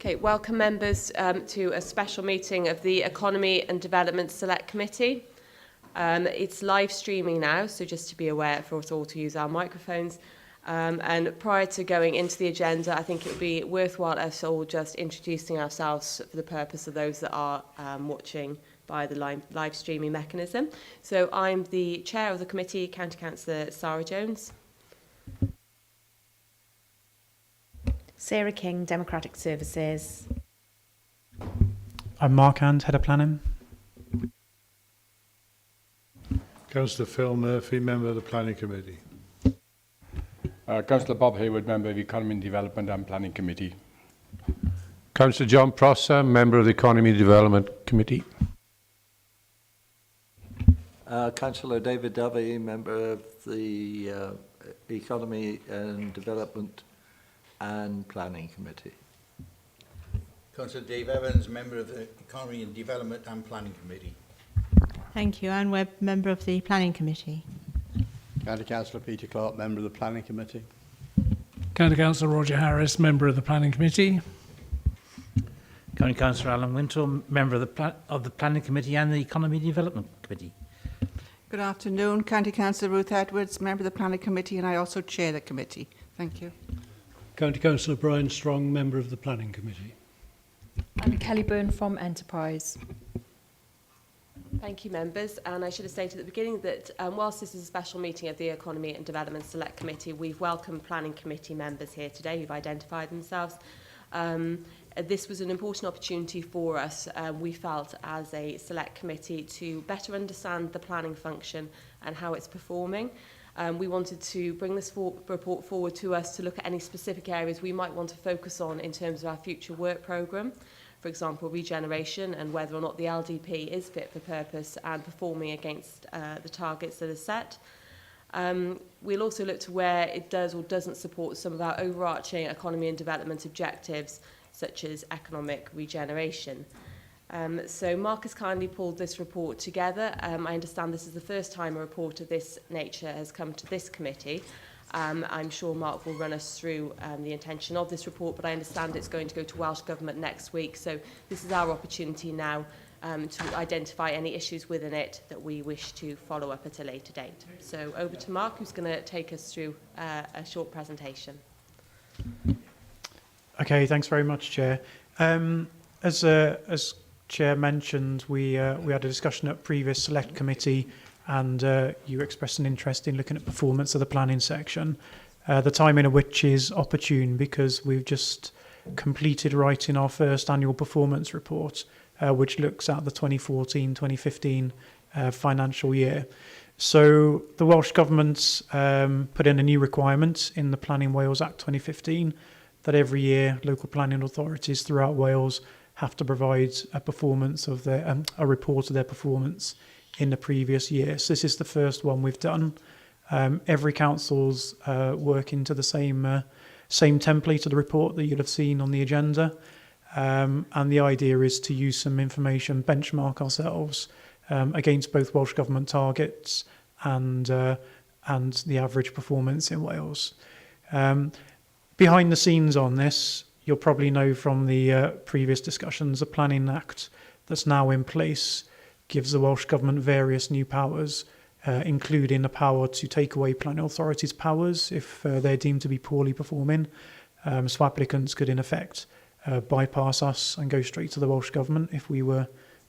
Okay, welcome members to a special meeting of the Economy and Development Select Committee. It's live streaming now, so just to be aware for us all to use our microphones. And prior to going into the agenda, I think it would be worthwhile us all just introducing ourselves for the purpose of those that are watching by the live streaming mechanism. So I'm the chair of the committee, County Councillor Sarah Jones. Sarah King, Democratic Services. I'm Mark Hand, Head of Planning. Councillor Phil Murphy, Member of the Planning Committee. Councillor Bob Hayward, Member of the Economy and Development and Planning Committee. Councillor John Prosser, Member of the Economy and Development Committee. Councillor David Dovey, Member of the Economy and Development and Planning Committee. Councillor Dave Evans, Member of the Economy and Development and Planning Committee. Thank you. Anne Webb, Member of the Planning Committee. County Councillor Peter Clark, Member of the Planning Committee. County Councillor Roger Harris, Member of the Planning Committee. County Councillor Alan Wintle, Member of the Planning Committee and the Economy and Development Committee. Good afternoon. County Councillor Ruth Edwards, Member of the Planning Committee, and I also chair the committee. Thank you. County Councillor Brian Strong, Member of the Planning Committee. And Kelly Byrne from Enterprise. Thank you, members. And I should have stated at the beginning that whilst this is a special meeting of the Economy and Development Select Committee, we've welcomed Planning Committee members here today who've identified themselves. This was an important opportunity for us, we felt, as a select committee to better understand the planning function and how it's performing. We wanted to bring this report forward to us to look at any specific areas we might want to focus on in terms of our future work programme. For example, regeneration and whether or not the LDP is fit for purpose and performing against the targets that are set. We'll also look to where it does or doesn't support some of our overarching economy and development objectives, such as economic regeneration. So Mark has kindly pulled this report together. I understand this is the first time a report of this nature has come to this committee. I'm sure Mark will run us through the intention of this report, but I understand it's going to go to Welsh Government next week. So this is our opportunity now to identify any issues within it that we wish to follow up at a later date. So over to Mark, who's going to take us through a short presentation. Okay, thanks very much, Chair. As Chair mentioned, we had a discussion at previous select committee, and you expressed an interest in looking at performance of the planning section. The timing of which is opportune because we've just completed writing our first annual performance report, which looks at the 2014-2015 financial year. So the Welsh Government put in a new requirement in the Planning Wales Act 2015 that every year local planning authorities throughout Wales have to provide a performance of their a report of their performance in the previous year. So this is the first one we've done. Every council's working to the same template of the report that you'll have seen on the agenda, and the idea is to use some information, benchmark ourselves against both Welsh Government targets and the average performance in Wales. Behind the scenes on this, you'll probably know from the previous discussions, the Planning Act that's now in place gives the Welsh Government various new powers, including the power to take away planning authorities' powers if they're deemed to be poorly performing. So applicants could, in effect, bypass us and go straight to the Welsh Government if we were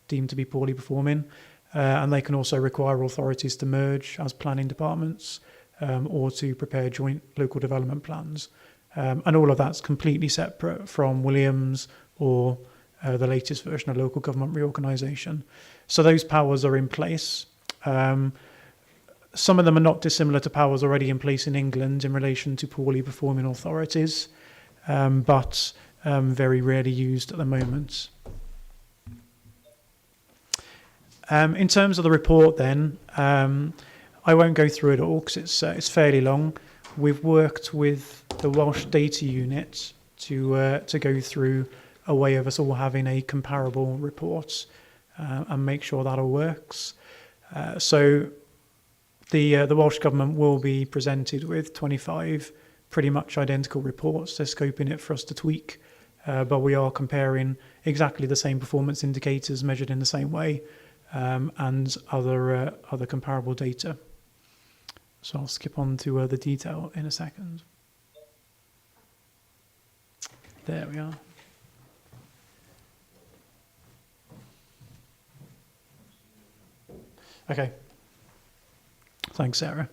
deemed to be poorly performing. And they can also require authorities to merge as planning departments or to prepare joint local development plans. And all of that's completely separate from Williams or the latest version of local government reorganisation. So those powers are in place. Some of them are not dissimilar to powers already in place in England in relation to poorly performing authorities, but very rarely used at the moment. In terms of the report then, I won't go through it all because it's fairly long. We've worked with the Welsh Data Unit to go through a way of us all having a comparable report and make sure that all works. So the Welsh Government will be presented with 25 pretty much identical reports. They're scoping it for us to tweak but we are comparing exactly the same performance indicators measured in the same way, and other comparable data. So I'll skip on to the detail in a second. There we are. Okay. Thanks, Sarah.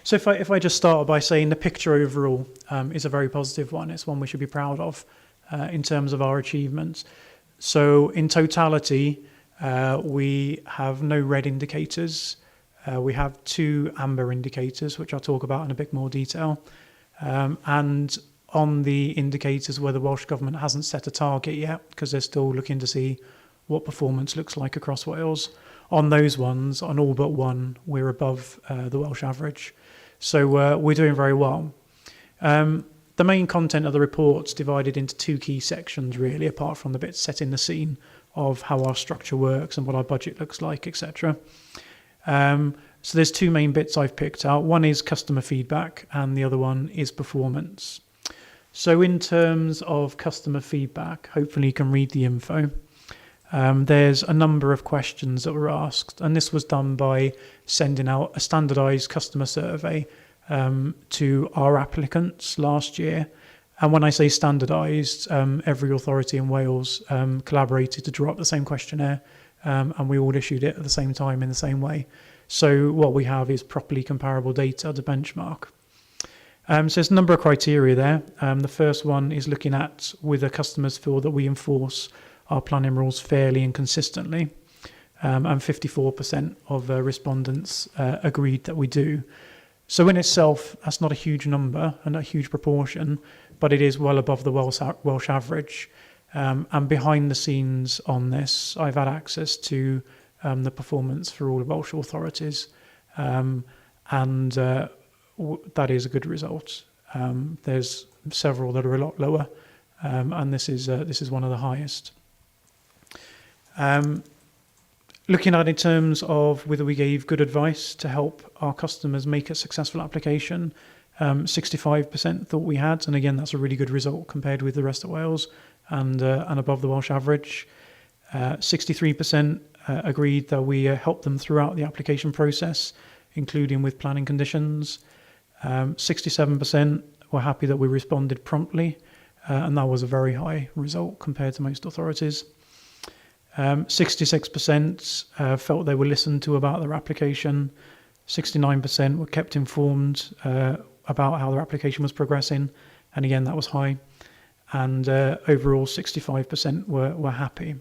So if I just start by saying the picture overall is a very positive one. It's one we should be proud of in terms of our achievements. So in totality, we have no red indicators. We have 2 amber indicators, which I'll talk about in a bit more detail. And on the indicators where the Welsh Government hasn't set a target yet, because they're still looking to see what performance looks like across Wales. On those ones, on all but one, we're above the Welsh average. So we're doing very well. The main content of the report's divided into 2 key sections, really, apart from the bits setting the scene of how our structure works and what our budget looks like, etc. So there's 2 main bits I've picked out. One is customer feedback and the other one is performance. So in terms of customer feedback, hopefully you can read the info. There's a number of questions that were asked, and this was done by sending out a standardised customer survey to our applicants last year. And when I say standardised, every authority in Wales collaborated to draw up the same questionnaire, and we all issued it at the same time in the same way. So what we have is properly comparable data to benchmark. So there's a number of criteria there. The first one is looking at whether customers feel that we enforce our planning rules fairly and consistently, and 54% of respondents agreed that we do. So in itself, that's not a huge number and a huge proportion, but it is well above the Welsh average. And behind the scenes on this, I've had access to the performance for all Welsh authorities, and that is a good result. There's several that are a lot lower, and this is one of the highest. Looking at in terms of whether we gave good advice to help our customers make a successful application, 65% thought we had, and again that's a really good result compared with the rest of Wales and above the Welsh average. 63% agreed that we helped them throughout the application process, including with planning conditions. 67% were happy that we responded promptly, and that was a very high result compared to most authorities. 66% felt they were listened to about their application. 69% were kept informed about how their application was progressing, and again that was high. And overall 65% were happy.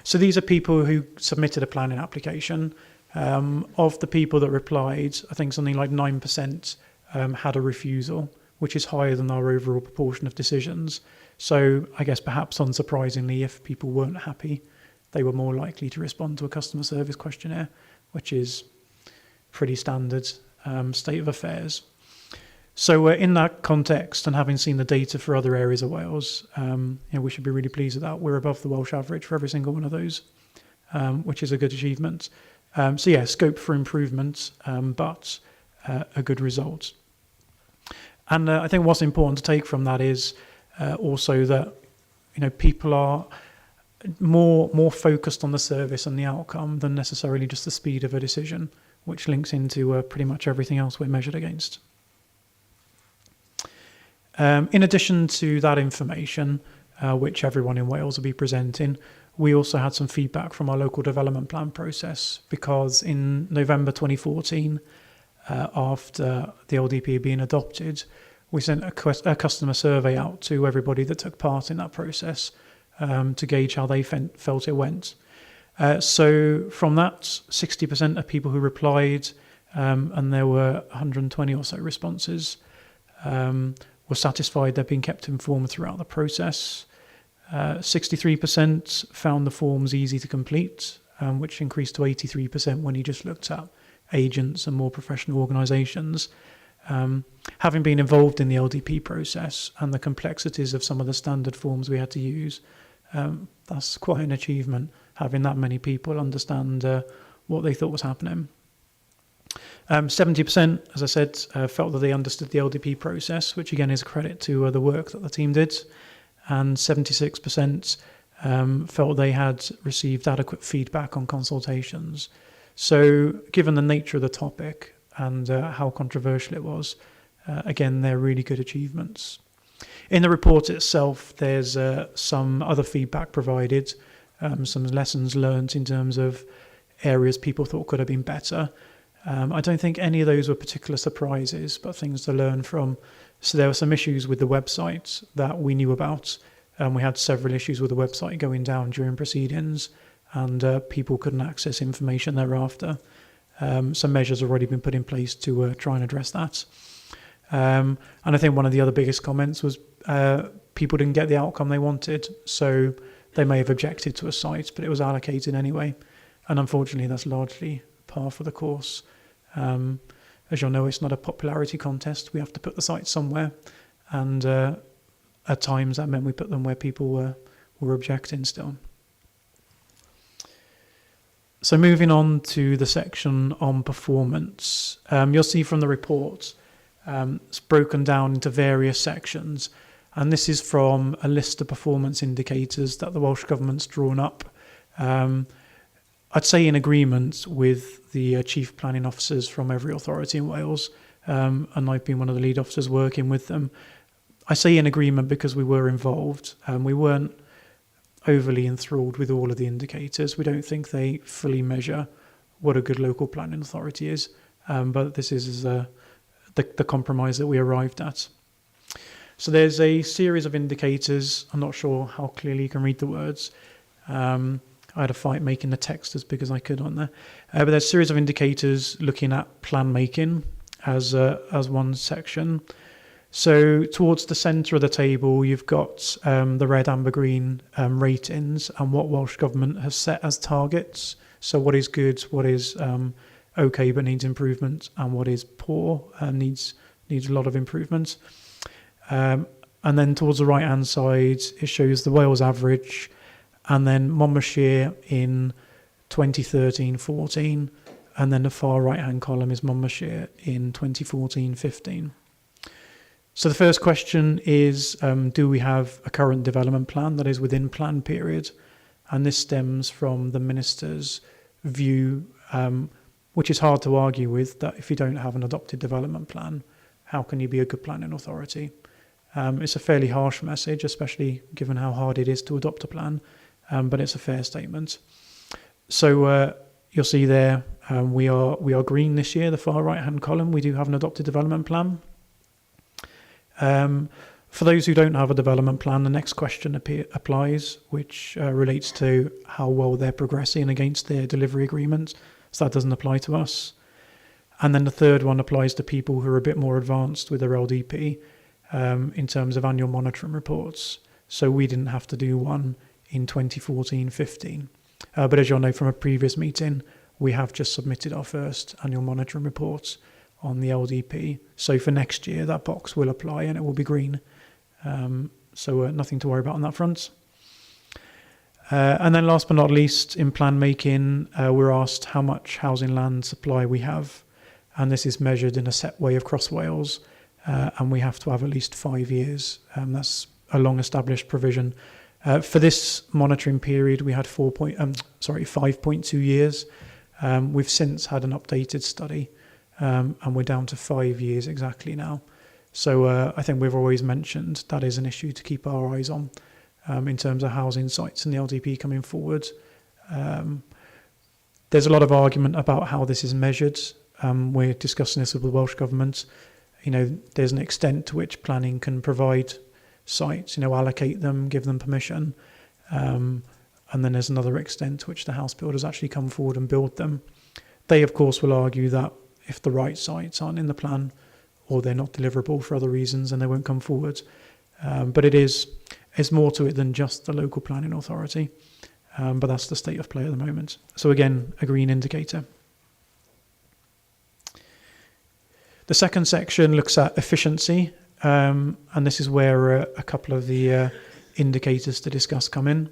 So these are people who submitted a planning application. Of the people that replied, I think something like 9% had a refusal, which is higher than our overall proportion of decisions. So I guess perhaps unsurprisingly, if people weren't happy, they were more likely to respond to a customer service questionnaire, which is pretty standard state of affairs. So in that context, and having seen the data for other areas of Wales, we should be really pleased with that. We're above the Welsh average for every single one of those, which is a good achievement. So yeah, scope for improvement, but a good result. And I think what's important to take from that is also that people are more focused on the service and the outcome than necessarily just the speed of a decision, which links into pretty much everything else we're measured against. In addition to that information, which everyone in Wales will be presenting, we also had some feedback from our local development plan process, because in November 2014, after the LDP had been adopted, we sent a customer survey out to everybody that took part in that process to gauge how they felt it went. So from that, 60% of people who replied, and there were 120 or so responses, were satisfied they've been kept informed throughout the process. 63% found the forms easy to complete, which increased to 83% when you just looked at agents and more professional organisations. Having been involved in the LDP process and the complexities of some of the standard forms we had to use, that's quite an achievement, having that many people understand what they thought was happening. 70%, as I said, felt that they understood the LDP process, which again is a credit to the work that the team did. And 76% felt they had received adequate feedback on consultations. So given the nature of the topic and how controversial it was, again, they're really good achievements. In the report itself, there's some other feedback provided, some lessons learned in terms of areas people thought could have been better. I don't think any of those were particular surprises, but things to learn from. So there were some issues with the website that we knew about. We had several issues with the website going down during proceedings, and people couldn't access information thereafter. Some measures have already been put in place to try and address that. And I think one of the other biggest comments was people didn't get the outcome they wanted, so they may have objected to a site, but it was allocated anyway. And unfortunately, that's largely par for the course. As you'll know, it's not a popularity contest. We have to put the sites somewhere, and at times that meant we put them where people were objecting still. So moving on to the section on performance, you'll see from the report it's broken down into various sections, and this is from a list of performance indicators that the Welsh Government's drawn up. I'd say in agreement with the chief planning officers from every authority in Wales, and I've been one of the lead officers working with them. I say in agreement because we were involved, and we weren't overly enthralled with all of the indicators. We don't think they fully measure what a good local planning authority is, but this is the compromise that we arrived at. So there's a series of indicators. I'm not sure how clearly you can read the words. I had a fight making the text as big as I could on there. But there's a series of indicators looking at plan making as one section. So towards the centre of the table, you've got the red, amber, green ratings and what Welsh Government has set as targets. So what is good, what is okay but needs improvement, and what is poor and needs a lot of improvement. And then towards the right-hand side, it shows the Wales average, and then Monmouthshire in 2013-14, and then the far right-hand column is Monmouthshire in 2014-15. So the first question is, do we have a current development plan that is within plan period? And this stems from the Minister's view, which is hard to argue with, that if you don't have an adopted development plan, how can you be a good planning authority? It's a fairly harsh message, especially given how hard it is to adopt a plan, but it's a fair statement. So you'll see there, we are green this year, the far right-hand column. We do have an adopted development plan. For those who don't have a development plan, the next question applies, which relates to how well they're progressing against their delivery agreement. So that doesn't apply to us. And then the third one applies to people who are a bit more advanced with their LDP in terms of annual monitoring reports. So we didn't have to do one in 2014-15. But as you'll know from a previous meeting, we have just submitted our first annual monitoring report on the LDP. So for next year, that box will apply and it will be green. So nothing to worry about on that front. And then last but not least, in plan making, we're asked how much housing land supply we have. And this is measured in a set way across Wales. And we have to have at least 5 years. That's a long established provision. For this monitoring period, we had 5.2 years. We've since had an updated study, and we're down to 5 years exactly now. So I think we've always mentioned that is an issue to keep our eyes on in terms of housing sites and the LDP coming forward. There's a lot of argument about how this is measured. We're discussing this with the Welsh Government. You know, there's an extent to which planning can provide sites, allocate them, give them permission. And then there's another extent to which the house builders actually come forward and build them. They, of course, will argue that if the right sites aren't in the plan or they're not deliverable for other reasons, then they won't come forward. But it's more to it than just the local planning authority. But that's the state of play at the moment. So again, a green indicator. The second section looks at efficiency. And this is where a couple of the indicators to discuss come in.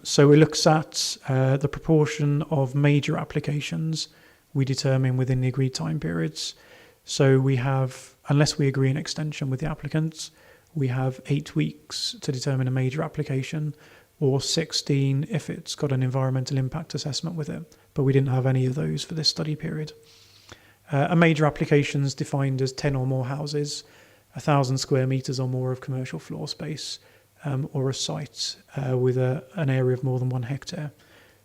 So it looks at the proportion of major applications we determine within the agreed time periods. So we have, unless we agree an extension with the applicants, we have 8 weeks to determine a major application, or 16 if it's got an environmental impact assessment with it. But we didn't have any of those for this study period. A major application is defined as 10 or more houses, 1,000 square metres or more of commercial floor space, or a site with an area of more than 1 hectare.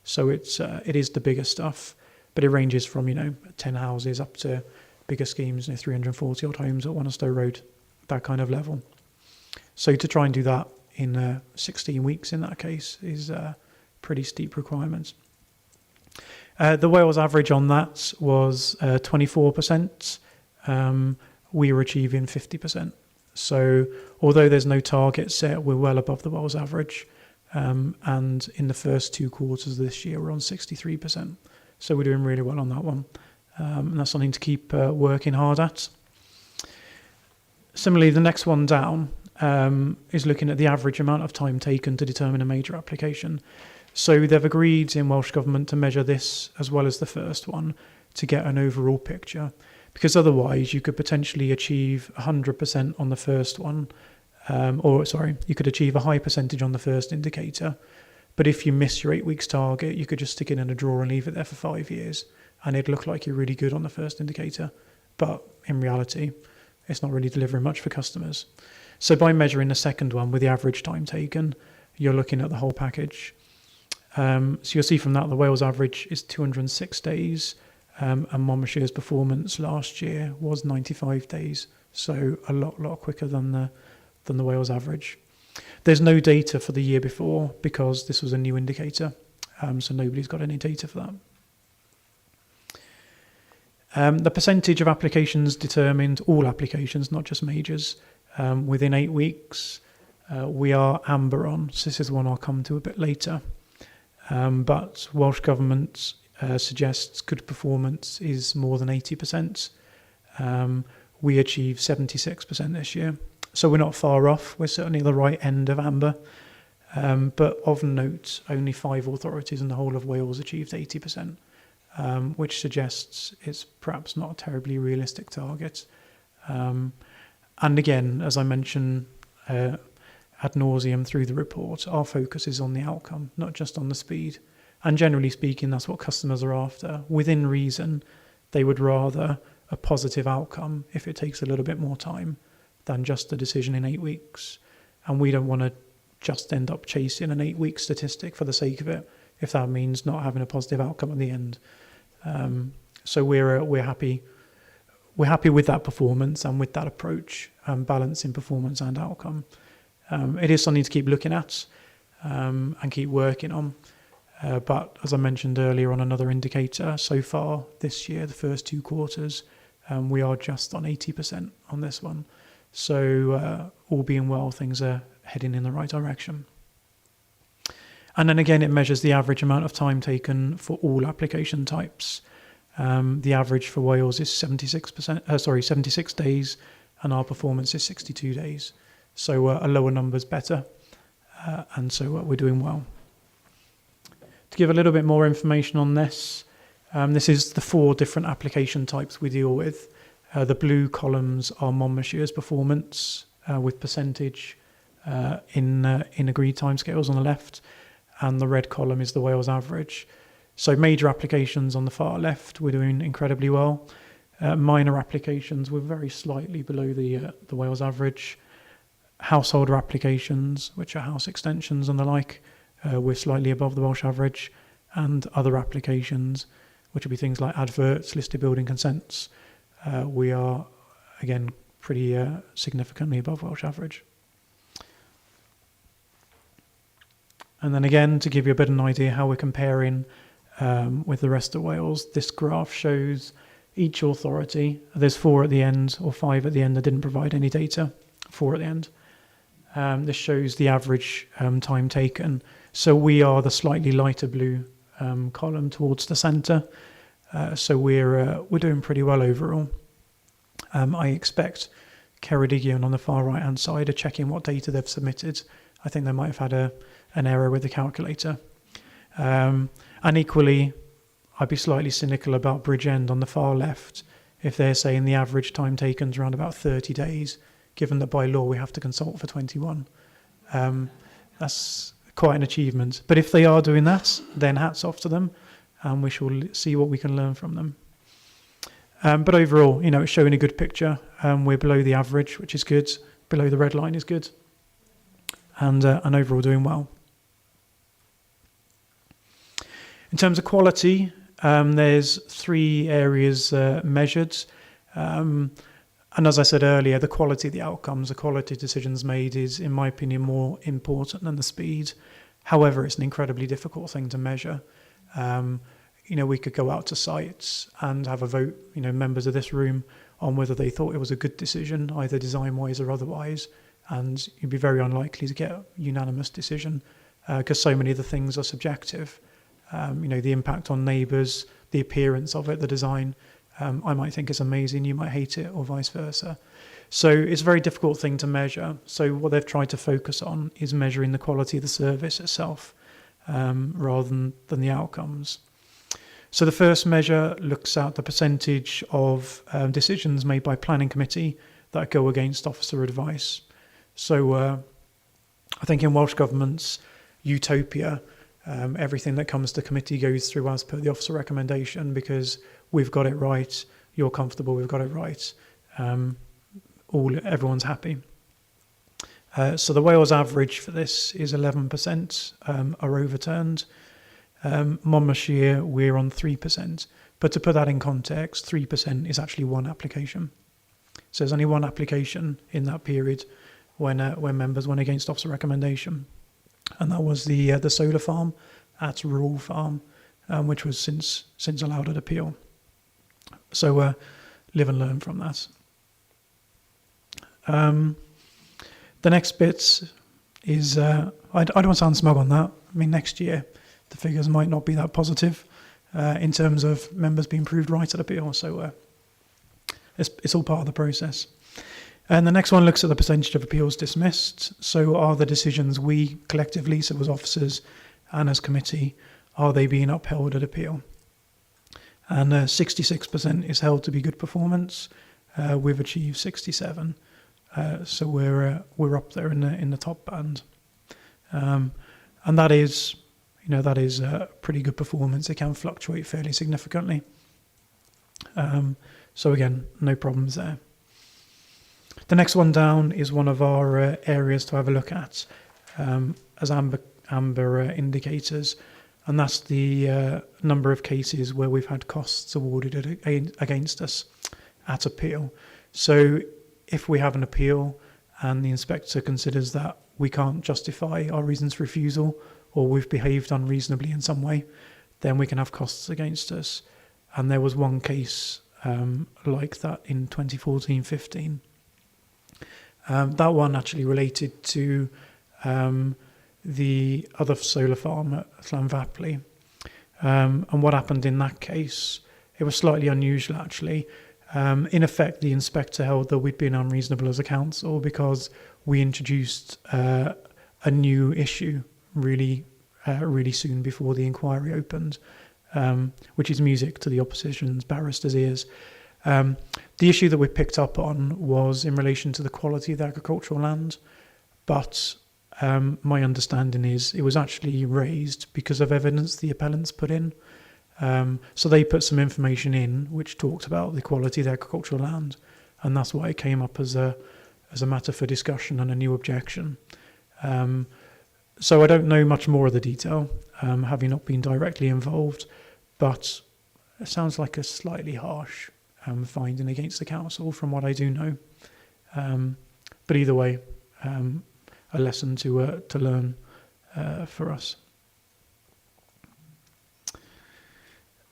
So it is the bigger stuff, but it ranges from 10 houses up to bigger schemes, 340 odd homes at Wannistow Road, that kind of level. So to try and do that in 16 weeks in that case is pretty steep requirements. The Wales average on that was 24%. We were achieving 50%. So although there's no target set, we're well above the Wales average. And in the first 2 quarters of this year, we're on 63%. So we're doing really well on that one. And that's something to keep working hard at. Similarly, the next one down is looking at the average amount of time taken to determine a major application. So they've agreed in Welsh Government to measure this as well as the first one to get an overall picture, because otherwise you could potentially achieve 100% on the first one, you could achieve a high percentage on the first indicator, but if you miss your 8 weeks target, you could just stick it in a drawer and leave it there for 5 years, and it'd look like you're really good on the first indicator, but in reality, it's not really delivering much for customers. So by measuring the second one with the average time taken, you're looking at the whole package. So you'll see from that the Wales average is 206 days, and Monmouthshire's performance last year was 95 days, so a lot quicker than the Wales average. There's no data for the year before because this was a new indicator, so nobody's got any data for that. The percentage of applications determined, all applications, not just majors, within 8 weeks. We are amber on, so this is one I'll come to a bit later. But Welsh Government suggests good performance is more than 80%. We achieved 76% this year. So we're not far off. We're certainly at the right end of amber. But of note, only 5 authorities in the whole of Wales achieved 80%, which suggests it's perhaps not a terribly realistic target. And again, as I mentioned ad nauseum through the report, our focus is on the outcome, not just on the speed. And generally speaking, that's what customers are after. Within reason, they would rather a positive outcome if it takes a little bit more time than just a decision in 8 weeks. And we don't want to just end up chasing an 8-week statistic for the sake of it, if that means not having a positive outcome at the end. So we're happy with that performance and with that approach, balancing performance and outcome. It is something to keep looking at and keep working on. But as I mentioned earlier on another indicator, so far this year, the first 2 quarters, we are just on 80% on this one. So all being well, things are heading in the right direction. And then again, it measures the average amount of time taken for all application types. The average for Wales is 76 days, and our performance is 62 days. So a lower number's better, and so we're doing well. To give a little bit more information on this, this is the 4 different application types we deal with. The blue columns are Monmouthshire's performance with percentage in agreed timescales on the left, and the red column is the Wales average. So major applications on the far left, we're doing incredibly well. Minor applications, we're very slightly below the Wales average. Householder applications, which are house extensions and the like, we're slightly above the Welsh average. And other applications, which would be things like adverts, listed building consents, we are, again, pretty significantly above Welsh average. And then again, to give you a bit of an idea how we're comparing with the rest of Wales, this graph shows each authority. There's 4 at the end, or 5 at the end that didn't provide any data, 4 at the end. This shows the average time taken. So we are the slightly lighter blue column towards the centre. So we're doing pretty well overall. I expect Ceredigion on the far right-hand side are checking what data they've submitted. I think they might have had an error with the calculator. And equally, I'd be slightly cynical about Bridgend on the far left if they're saying the average time taken is around about 30 days, given that by law we have to consult for 21. That's quite an achievement. But if they are doing that, then hats off to them, and we shall see what we can learn from them. But overall, it's showing a good picture. We're below the average, which is good. Below the red line is good. And overall doing well. In terms of quality, there's 3 areas measured. And as I said earlier, the quality of the outcomes, the quality of decisions made is, in my opinion, more important than the speed. However, it's an incredibly difficult thing to measure. We could go out to sites and have a vote, members of this room, on whether they thought it was a good decision, either design-wise or otherwise, and you'd be very unlikely to get a unanimous decision because so many of the things are subjective. The impact on neighbours, the appearance of it, the design. I might think it's amazing, you might hate it, or vice versa. So it's a very difficult thing to measure. So what they've tried to focus on is measuring the quality of the service itself rather than the outcomes. So the first measure looks at the percentage of decisions made by planning committee that go against officer advice. So I think in Welsh Government's utopia, everything that comes to committee goes through as per the officer recommendation because we've got it right, you're comfortable, we've got it right, everyone's happy. So the Wales average for this is 11% are overturned. Monmouthshire, we're on 3%. But to put that in context, 3% is actually one application. So there's only one application in that period when members went against officer recommendation. And that was the solar farm at Rural Farm, which was since allowed at appeal. So live and learn from that. The next bit is, I don't want to sound smug on that. I mean, next year, the figures might not be that positive in terms of members being proved right at appeal. So it's all part of the process. And the next one looks at the percentage of appeals dismissed. So are the decisions we collectively, so as officers and as committee, are they being upheld at appeal? And 66% is held to be good performance. We've achieved 67. So we're up there in the top band. And that is a pretty good performance. It can fluctuate fairly significantly. So again, no problems there. The next one down is one of our areas to have a look at as amber indicators, and that's the number of cases where we've had costs awarded against us at appeal. So if we have an appeal and the inspector considers that we can't justify our reasons for refusal or we've behaved unreasonably in some way, then we can have costs against us. And there was one case like that in 2014-15. That one actually related to the other solar farm at Llanfapley. And what happened in that case, it was slightly unusual actually. In effect, the inspector held that we'd been unreasonable as a council because we introduced a new issue really soon before the inquiry opened, which is music to the opposition's barristers' ears. The issue that we picked up on was in relation to the quality of the agricultural land, but my understanding is it was actually raised because of evidence the appellants put in. So they put some information in which talked about the quality of the agricultural land, and that's why it came up as a matter for discussion and a new objection. So I don't know much more of the detail, having not been directly involved, but it sounds like a slightly harsh finding against the council from what I do know. But either way, a lesson to learn for us.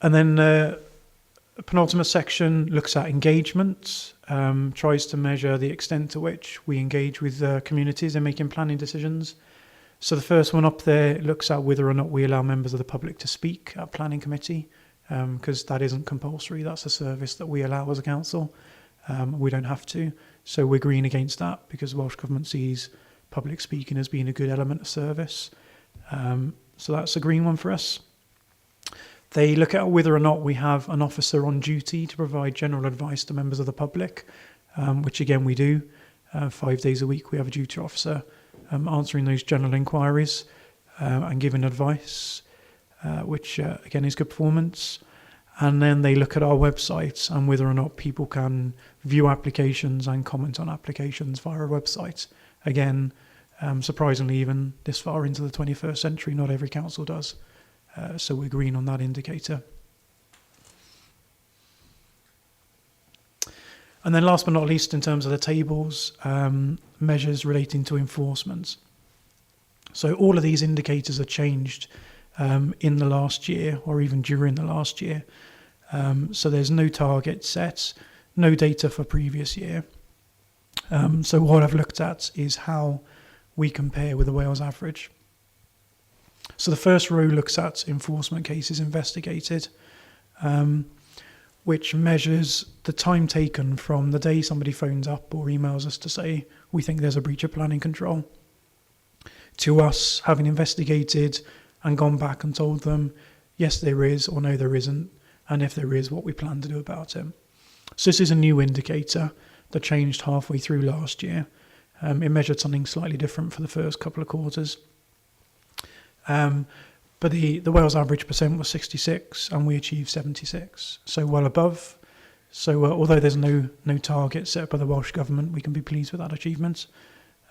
And then the penultimate section looks at engagement, tries to measure the extent to which we engage with communities in making planning decisions. So the first one up there looks at whether or not we allow members of the public to speak at planning committee, because that isn't compulsory. That's a service that we allow as a council. We don't have to. So we're green against that because Welsh Government sees public speaking as being a good element of service. So that's a green one for us. They look at whether or not we have an officer on duty to provide general advice to members of the public, which again we do. 5 days a week we have a duty officer answering those general inquiries and giving advice, which again is good performance. And then they look at our website and whether or not people can view applications and comment on applications via our website. Again, surprisingly, even this far into the 21st century, not every council does. So we're green on that indicator. And then last but not least, in terms of the tables, measures relating to enforcement. So all of these indicators are changed in the last year or even during the last year. So there's no target set, no data for previous year. So what I've looked at is how we compare with the Wales average. So the first row looks at enforcement cases investigated, which measures the time taken from the day somebody phones up or emails us to say, we think there's a breach of planning control, to us having investigated and gone back and told them, yes, there is, or no, there isn't, and if there is, what we plan to do about it. So this is a new indicator that changed halfway through last year. It measured something slightly different for the first couple of quarters. But the Wales average percent was 66 and we achieved 76, so well above. So although there's no target set by the Welsh Government, we can be pleased with that achievement.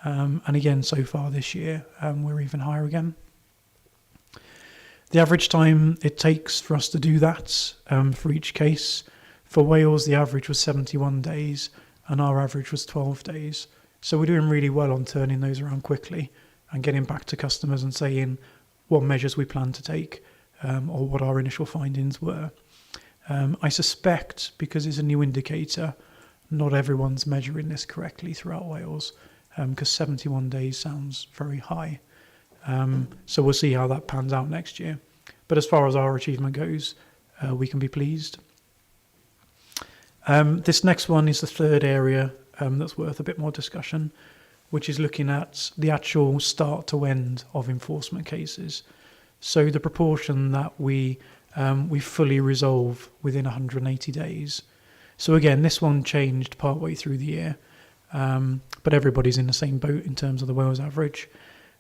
And again, so far this year, we're even higher again. The average time it takes for us to do that for each case, for Wales the average was 71 days and our average was 12 days. So we're doing really well on turning those around quickly and getting back to customers and saying what measures we plan to take or what our initial findings were. I suspect, because it's a new indicator, not everyone's measuring this correctly throughout Wales, because 71 days sounds very high. So we'll see how that pans out next year. But as far as our achievement goes, we can be pleased. This next one is the third area that's worth a bit more discussion, which is looking at the actual start to end of enforcement cases. So the proportion that we fully resolve within 180 days. So again, this one changed partway through the year, but everybody's in the same boat in terms of the Wales average.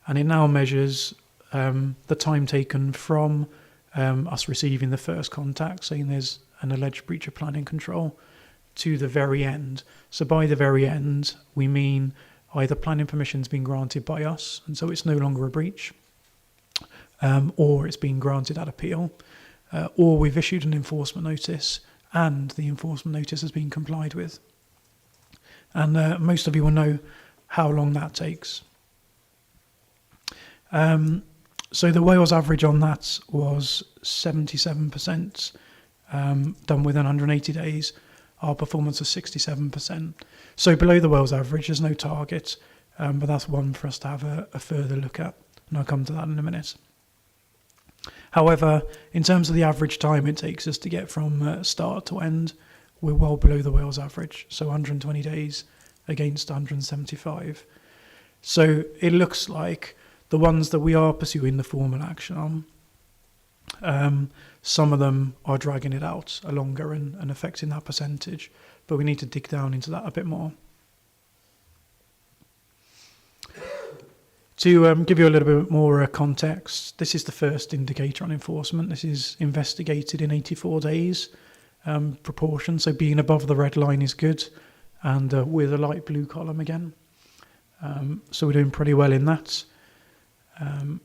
And it now measures the time taken from us receiving the first contact, saying there's an alleged breach of planning control, to the very end. So by the very end, we mean either planning permission's been granted by us, and so it's no longer a breach, or it's been granted at appeal, or we've issued an enforcement notice, and the enforcement notice has been complied with. And most of you will know how long that takes. So the Wales average on that was 77%, done within 180 days. Our performance was 67%. So below the Wales average, there's no target, but that's one for us to have a further look at, and I'll come to that in a minute. However, in terms of the average time it takes us to get from start to end, we're well below the Wales average, so 120 days against 175. So it looks like the ones that we are pursuing the formal action on, some of them are dragging it out longer and affecting that percentage, but we need to dig down into that a bit more. To give you a little bit more context, this is the first indicator on enforcement. This is investigated in 84 days proportion, so being above the red line is good, and with a light blue column again. So we're doing pretty well in that.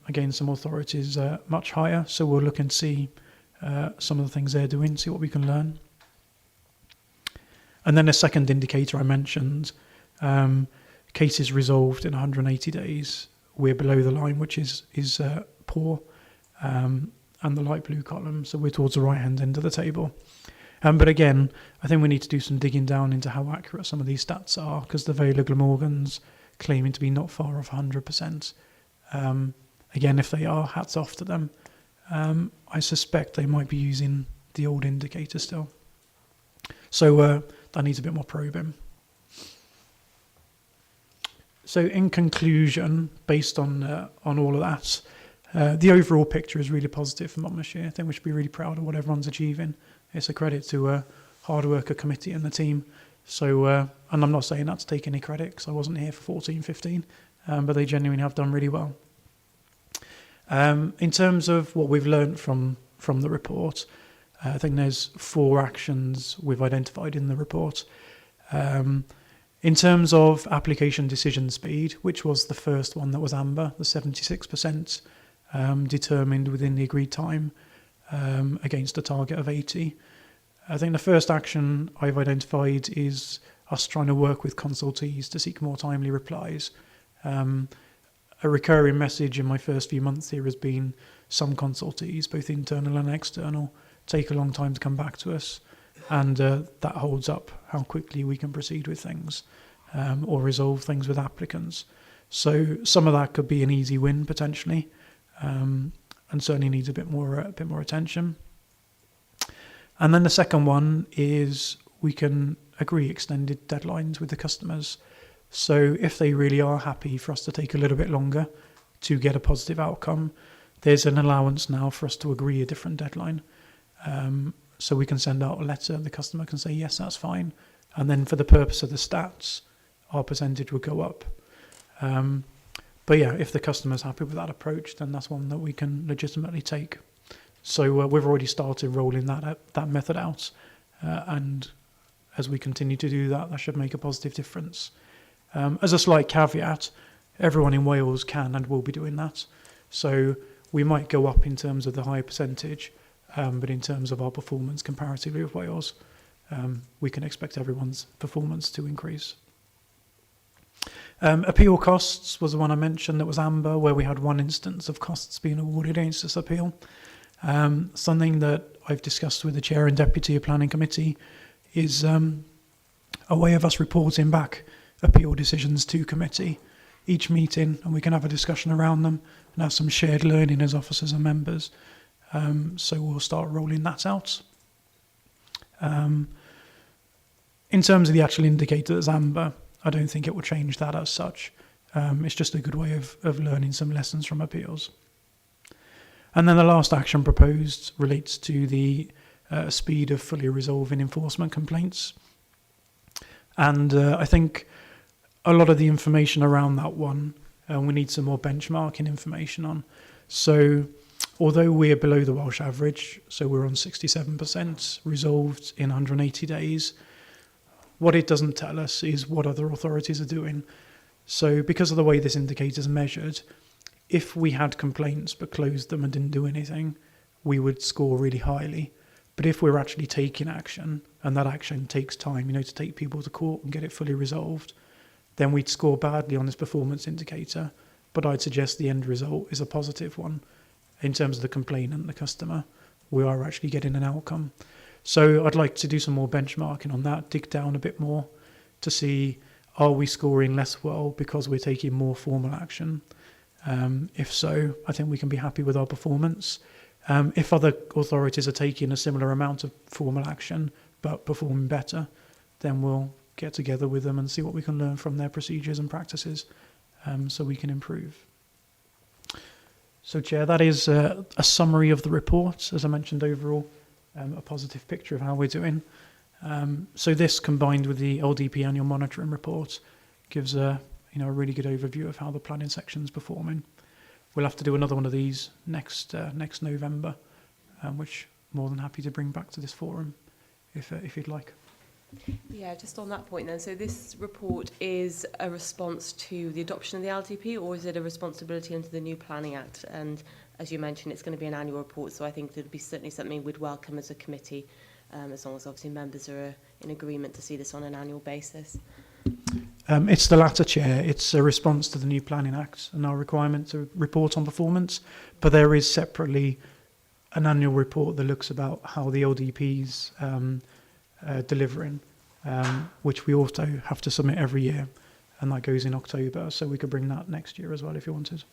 Again, some authorities are much higher, so we'll look and see some of the things they're doing, see what we can learn. And then the second indicator I mentioned, cases resolved in 180 days. We're below the line, which is poor, and the light blue column, so we're towards the right-hand end of the table. But again, I think we need to do some digging down into how accurate some of these stats are, because the Vale of Glamorgan's claiming to be not far off 100%. Again, if they are, hats off to them. I suspect they might be using the old indicator still. So that needs a bit more probing. So in conclusion, based on all of that, The overall picture is really positive for Monmouthshire. I think we should be really proud of what everyone's achieving. It's a credit to hard worker committee and the team. So, and I'm not saying that to take any credit because I wasn't here for 14, 15, but they genuinely have done really well. In terms of what we've learned from the report, I think there's 4 actions we've identified in the report. In terms of application decision speed, which was the first one that was amber, the 76% determined within the agreed time against a target of 80. I think the first action I've identified is us trying to work with consultees to seek more timely replies. A recurring message in my first few months here has been some consultees, both internal and external, take a long time to come back to us, and that holds up how quickly we can proceed with things or resolve things with applicants. So some of that could be an easy win potentially, and certainly needs a bit more attention. And then the second one is we can agree extended deadlines with the customers. So if they really are happy for us to take a little bit longer to get a positive outcome, there's an allowance now for us to agree a different deadline. So we can send out a letter, the customer can say, yes, that's fine. And then for the purpose of the stats, our percentage would go up. But yeah, if the customer's happy with that approach, then that's one that we can legitimately take. So we've already started rolling that method out. And as we continue to do that, that should make a positive difference. As a slight caveat, everyone in Wales can and will be doing that. So we might go up in terms of the higher percentage, but in terms of our performance comparatively with Wales, we can expect everyone's performance to increase. Appeal costs was the one I mentioned that was amber, where we had one instance of costs being awarded against this appeal. Something that I've discussed with the Chair and Deputy of Planning Committee is a way of us reporting back appeal decisions to committee each meeting, and we can have a discussion around them and have some shared learning as officers and members. So we'll start rolling that out. In terms of the actual indicator that's amber, I don't think it will change that as such. It's just a good way of learning some lessons from appeals. And then the last action proposed relates to the speed of fully resolving enforcement complaints. And I think a lot of the information around that one, we need some more benchmarking information on. So although we're below the Welsh average, so we're on 67% resolved in 180 days, what it doesn't tell us is what other authorities are doing. So because of the way this indicator is measured, if we had complaints but closed them and didn't do anything, we would score really highly. But if we're actually taking action, and that action takes time, to take people to court and get it fully resolved, then we'd score badly on this performance indicator. But I'd suggest the end result is a positive one. In terms of the complainant, the customer, we are actually getting an outcome. So I'd like to do some more benchmarking on that, dig down a bit more to see, are we scoring less well because we're taking more formal action? If so, I think we can be happy with our performance. If other authorities are taking a similar amount of formal action but performing better, then we'll get together with them and see what we can learn from their procedures and practices, so we can improve. So, Chair, that is a summary of the report. As I mentioned, overall, a positive picture of how we're doing. So this, combined with the LDP annual monitoring report, gives a really good overview of how the planning section's performing. We'll have to do another one of these next November, which I'm more than happy to bring back to this forum, if you'd like. Yeah, just on that point then, so this report is a response to the adoption of the LDP, or is it a responsibility under the new Planning Act? And as you mentioned, it's going to be an annual report, so I think it would be certainly something we'd welcome as a committee, as long as obviously members are in agreement to see this on an annual basis. It's the latter, Chair. It's a response to the new Planning Act and our requirement to report on performance, but there is separately an annual report that looks about how the LDP's delivering, which we also have to submit every year, and that goes in October, so we could bring that next year as well if you wanted.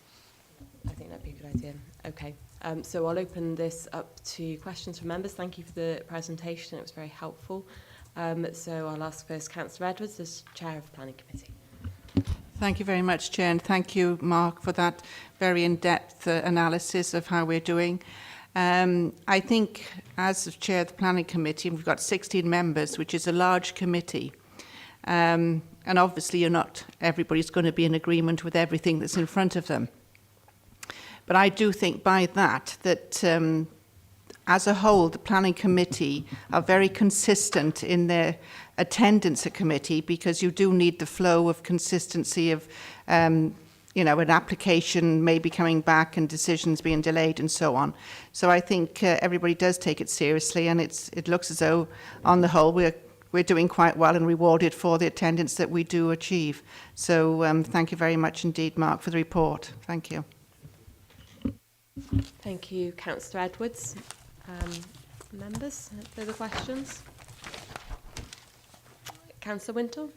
I think that'd be a good idea. Okay, so I'll open this up to questions from members. Thank you for the presentation, it was very helpful. So I'll ask first Councillor Edwards as Chair of the Planning Committee. Thank you very much, Chair, and thank you, Mark, for that very in-depth analysis of how we're doing. I think, as the Chair of the Planning Committee, we've got 16 members, which is a large committee. And obviously, everybody's going to be in agreement with everything that's in front of them. But I do think by that, as a whole, the Planning Committee are very consistent in their attendance at committee, because you do need the flow of consistency of, an application maybe coming back and decisions being delayed and so on. So I think everybody does take it seriously, and it looks as though, on the whole, we're doing quite well and rewarded for the attendance that we do achieve. So thank you very much indeed, Mark, for the report. Thank you. Thank you, Councillor Edwards. Members, further questions? Councillor Wintle?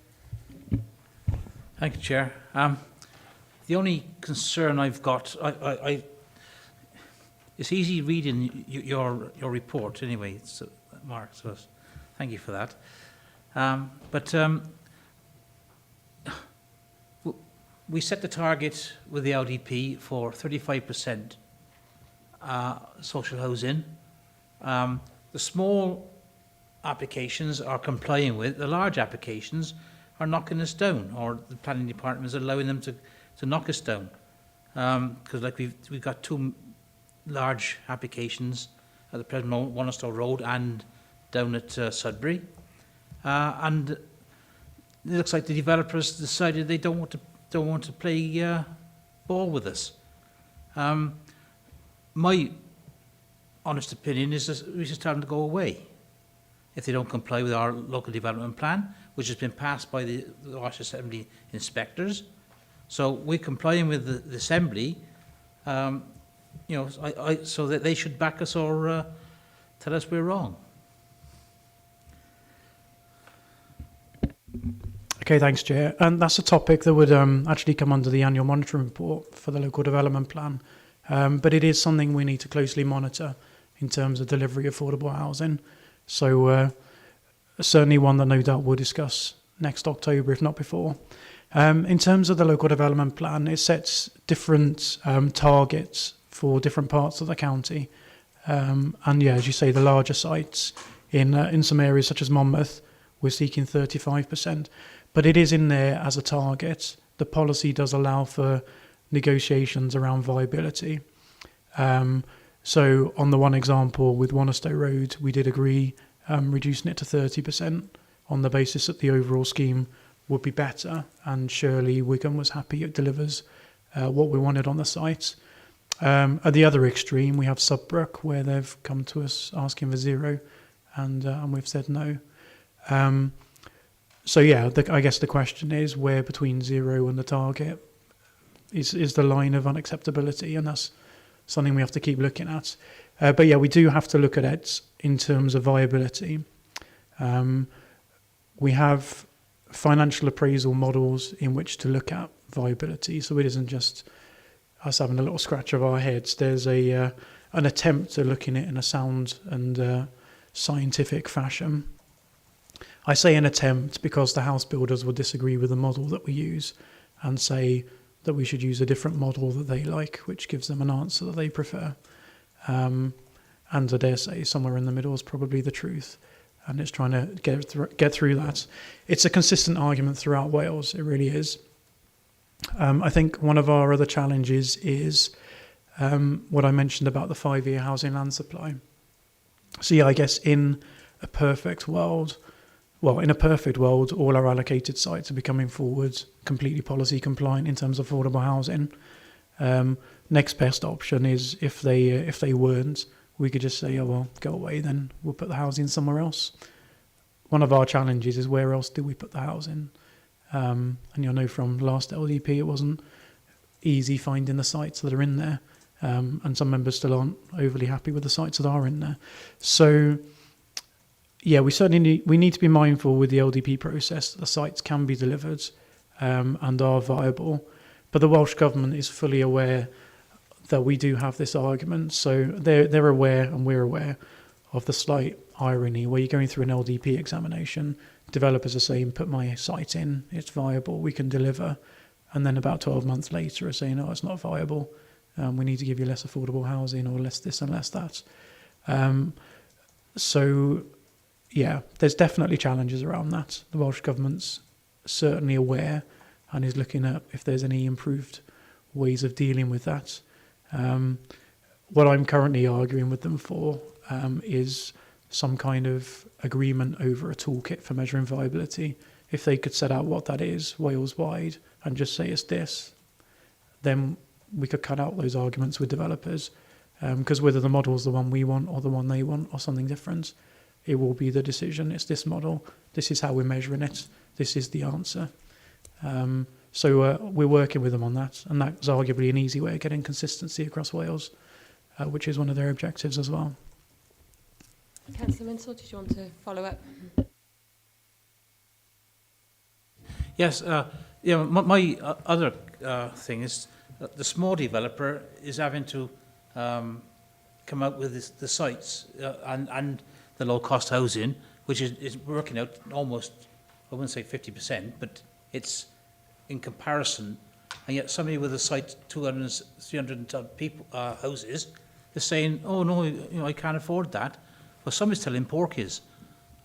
Thank you, Chair. The only concern I've got, it's easy reading your report anyway, Mark, so thank you for that. We set the target with the LDP for 35% social housing. The small applications are complying with, the large applications are knocking us down, or the planning department is allowing them to knock us down. Because we've got two large applications at the present moment, one on Stowe Road and down at Sudbury. And it looks like the developers decided they don't want to play ball with us. My honest opinion is that we should tell them to go away if they don't comply with our local development plan, which has been passed by the Welsh Assembly inspectors. So we're complying with the Assembly, so that they should back us or tell us we're wrong. Okay, thanks, Chair. And that's a topic that would actually come under the annual monitoring report for the local development plan. But it is something we need to closely monitor in terms of delivery of affordable housing. So certainly one that no doubt we'll discuss next October, if not before. In terms of the local development plan, it sets different targets for different parts of the county. And yeah, as you say, the larger sites in some areas such as Monmouth, we're seeking 35%. But it is in there as a target. The policy does allow for negotiations around viability. So on the one example with Wanstow Road, we did agree reducing it to 30% on the basis that the overall scheme would be better, and surely Wigan was happy it delivers what we wanted on the site. At the other extreme, we have Sudbrook, where they've come to us asking for 0, and we've said no. So yeah, I guess the question is where between 0 and the target is the line of unacceptability, and that's something we have to keep looking at. But yeah, we do have to look at it in terms of viability. We have financial appraisal models in which to look at viability, so it isn't just us having a little scratch of our heads. There's an attempt to look in it in a sound and scientific fashion. I say an attempt because the house builders will disagree with the model that we use and say that we should use a different model that they like, which gives them an answer that they prefer. And I dare say somewhere in the middle is probably the truth, and it's trying to get through that. It's a consistent argument throughout Wales, it really is. I think one of our other challenges is what I mentioned about the 5-year housing land supply. So yeah, I guess in a perfect world, all our allocated sites are becoming forward completely policy compliant in terms of affordable housing. Next best option is if they weren't, we could just say, oh well, go away, then we'll put the housing somewhere else. One of our challenges is where else do we put the housing? And you'll know from last LDP it wasn't easy finding the sites that are in there, and some members still aren't overly happy with the sites that are in there. So yeah, we certainly need to be mindful with the LDP process that the sites can be delivered and are viable. But the Welsh Government is fully aware that we do have this argument. So they're aware, and we're aware of the slight irony where you're going through an LDP examination. Developers are saying, put my site in, it's viable, we can deliver. and then about 12 months later are saying, oh, it's not viable, we need to give you less affordable housing or less this and less that. So, yeah, there's definitely challenges around that. The Welsh Government's certainly aware and is looking at if there's any improved ways of dealing with that. What I'm currently arguing with them for is some kind of agreement over a toolkit for measuring viability. If they could set out what that is, Wales-wide, and just say it's this, then we could cut out those arguments with developers. Because whether the model's the one we want or the one they want or something different, it will be the decision. It's this model. This is how we're measuring it. This is the answer. So we're working with them on that, and that's arguably an easy way of getting consistency across Wales, which is one of their objectives as well. Councillor Minsell, did you want to follow up? Yes, my other thing is that the small developer is having to come out with the sites and the low-cost housing, which is working out almost, I wouldn't say 50%, but it's in comparison. And yet somebody with a site 200, 300 people, houses is saying, oh, no, I can't afford that. Well, somebody's telling pork is.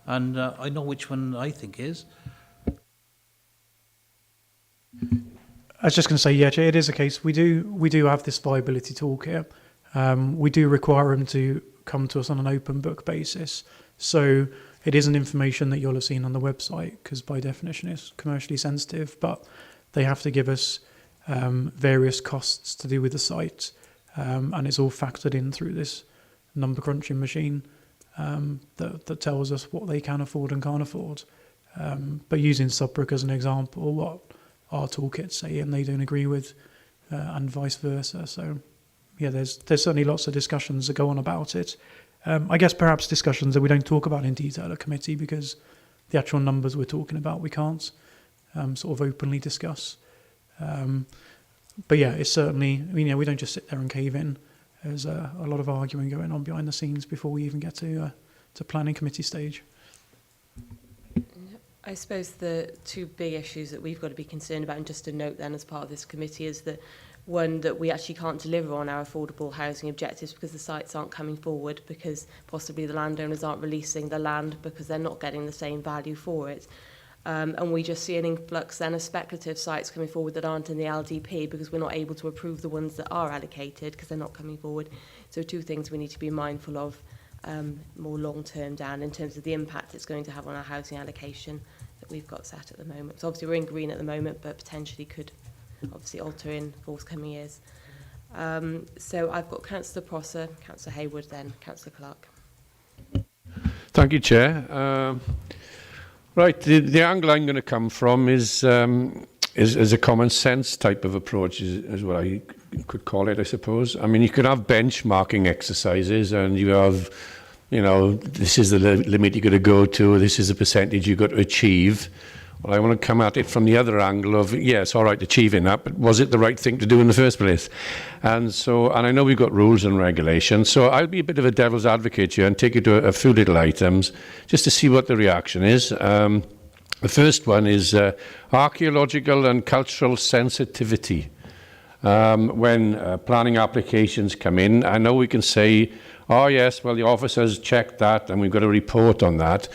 And I know which one I think is. I was just going to say, yeah, Jay, it is a case. We do have this viability toolkit. We do require them to come to us on an open book basis. So it isn't information that you'll have seen on the website, because by definition it's commercially sensitive, but they have to give us various costs to do with the site, and it's all factored in through this number crunching machine that tells us what they can afford and can't afford. But using Sudbrook as an example, what our toolkits say and they don't agree with, and vice versa. So yeah, there's certainly lots of discussions that go on about it. I guess perhaps discussions that we don't talk about in detail at committee, because the actual numbers we're talking about we can't sort of openly discuss. But yeah, it's certainly, I mean, yeah, we don't just sit there and cave in. There's a lot of arguing going on behind the scenes before we even get to planning committee stage. I suppose the two big issues that we've got to be concerned about, and just to note then as part of this committee, is that one, that we actually can't deliver on our affordable housing objectives because the sites aren't coming forward, because possibly the landowners aren't releasing the land because they're not getting the same value for it. And we just see an influx then of speculative sites coming forward that aren't in the LDP because we're not able to approve the ones that are allocated because they're not coming forward. So two things we need to be mindful of more long-term down in terms of the impact it's going to have on our housing allocation that we've got set at the moment. So obviously we're in green at the moment, but potentially could obviously alter in forthcoming years. So I've got Councillor Prosser, Councillor Hayward, then Councillor Clark. Thank you, Chair. Right, the angle I'm going to come from is a common sense type of approach, is what I could call it, I suppose. I mean, you could have benchmarking exercises, and you have, you know, this is the limit you've got to go to, this is the percentage you've got to achieve. Well, I want to come at it from the other angle of, yes, all right, achieving that, but was it the right thing to do in the first place? And I know we've got rules and regulations, so I'll be a bit of a devil's advocate here and take you to a few little items just to see what the reaction is. The first one is archaeological and cultural sensitivity. When planning applications come in, I know we can say, oh yes, well the officers checked that and we've got a report on that.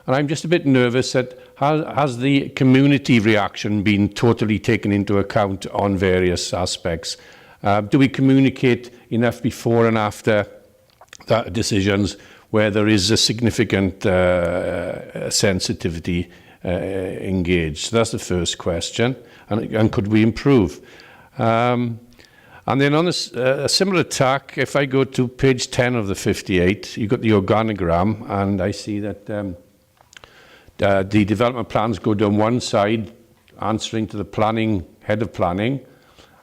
And I'm just a bit nervous that has the community reaction been totally taken into account on various aspects? Do we communicate enough before and after that decisions where there is a significant sensitivity engaged? So that's the first question. And could we improve? And then on a similar tack, if I go to page 10 of the 58, you've got the organogram, and I see that the development plans go down one side, answering to the head of planning,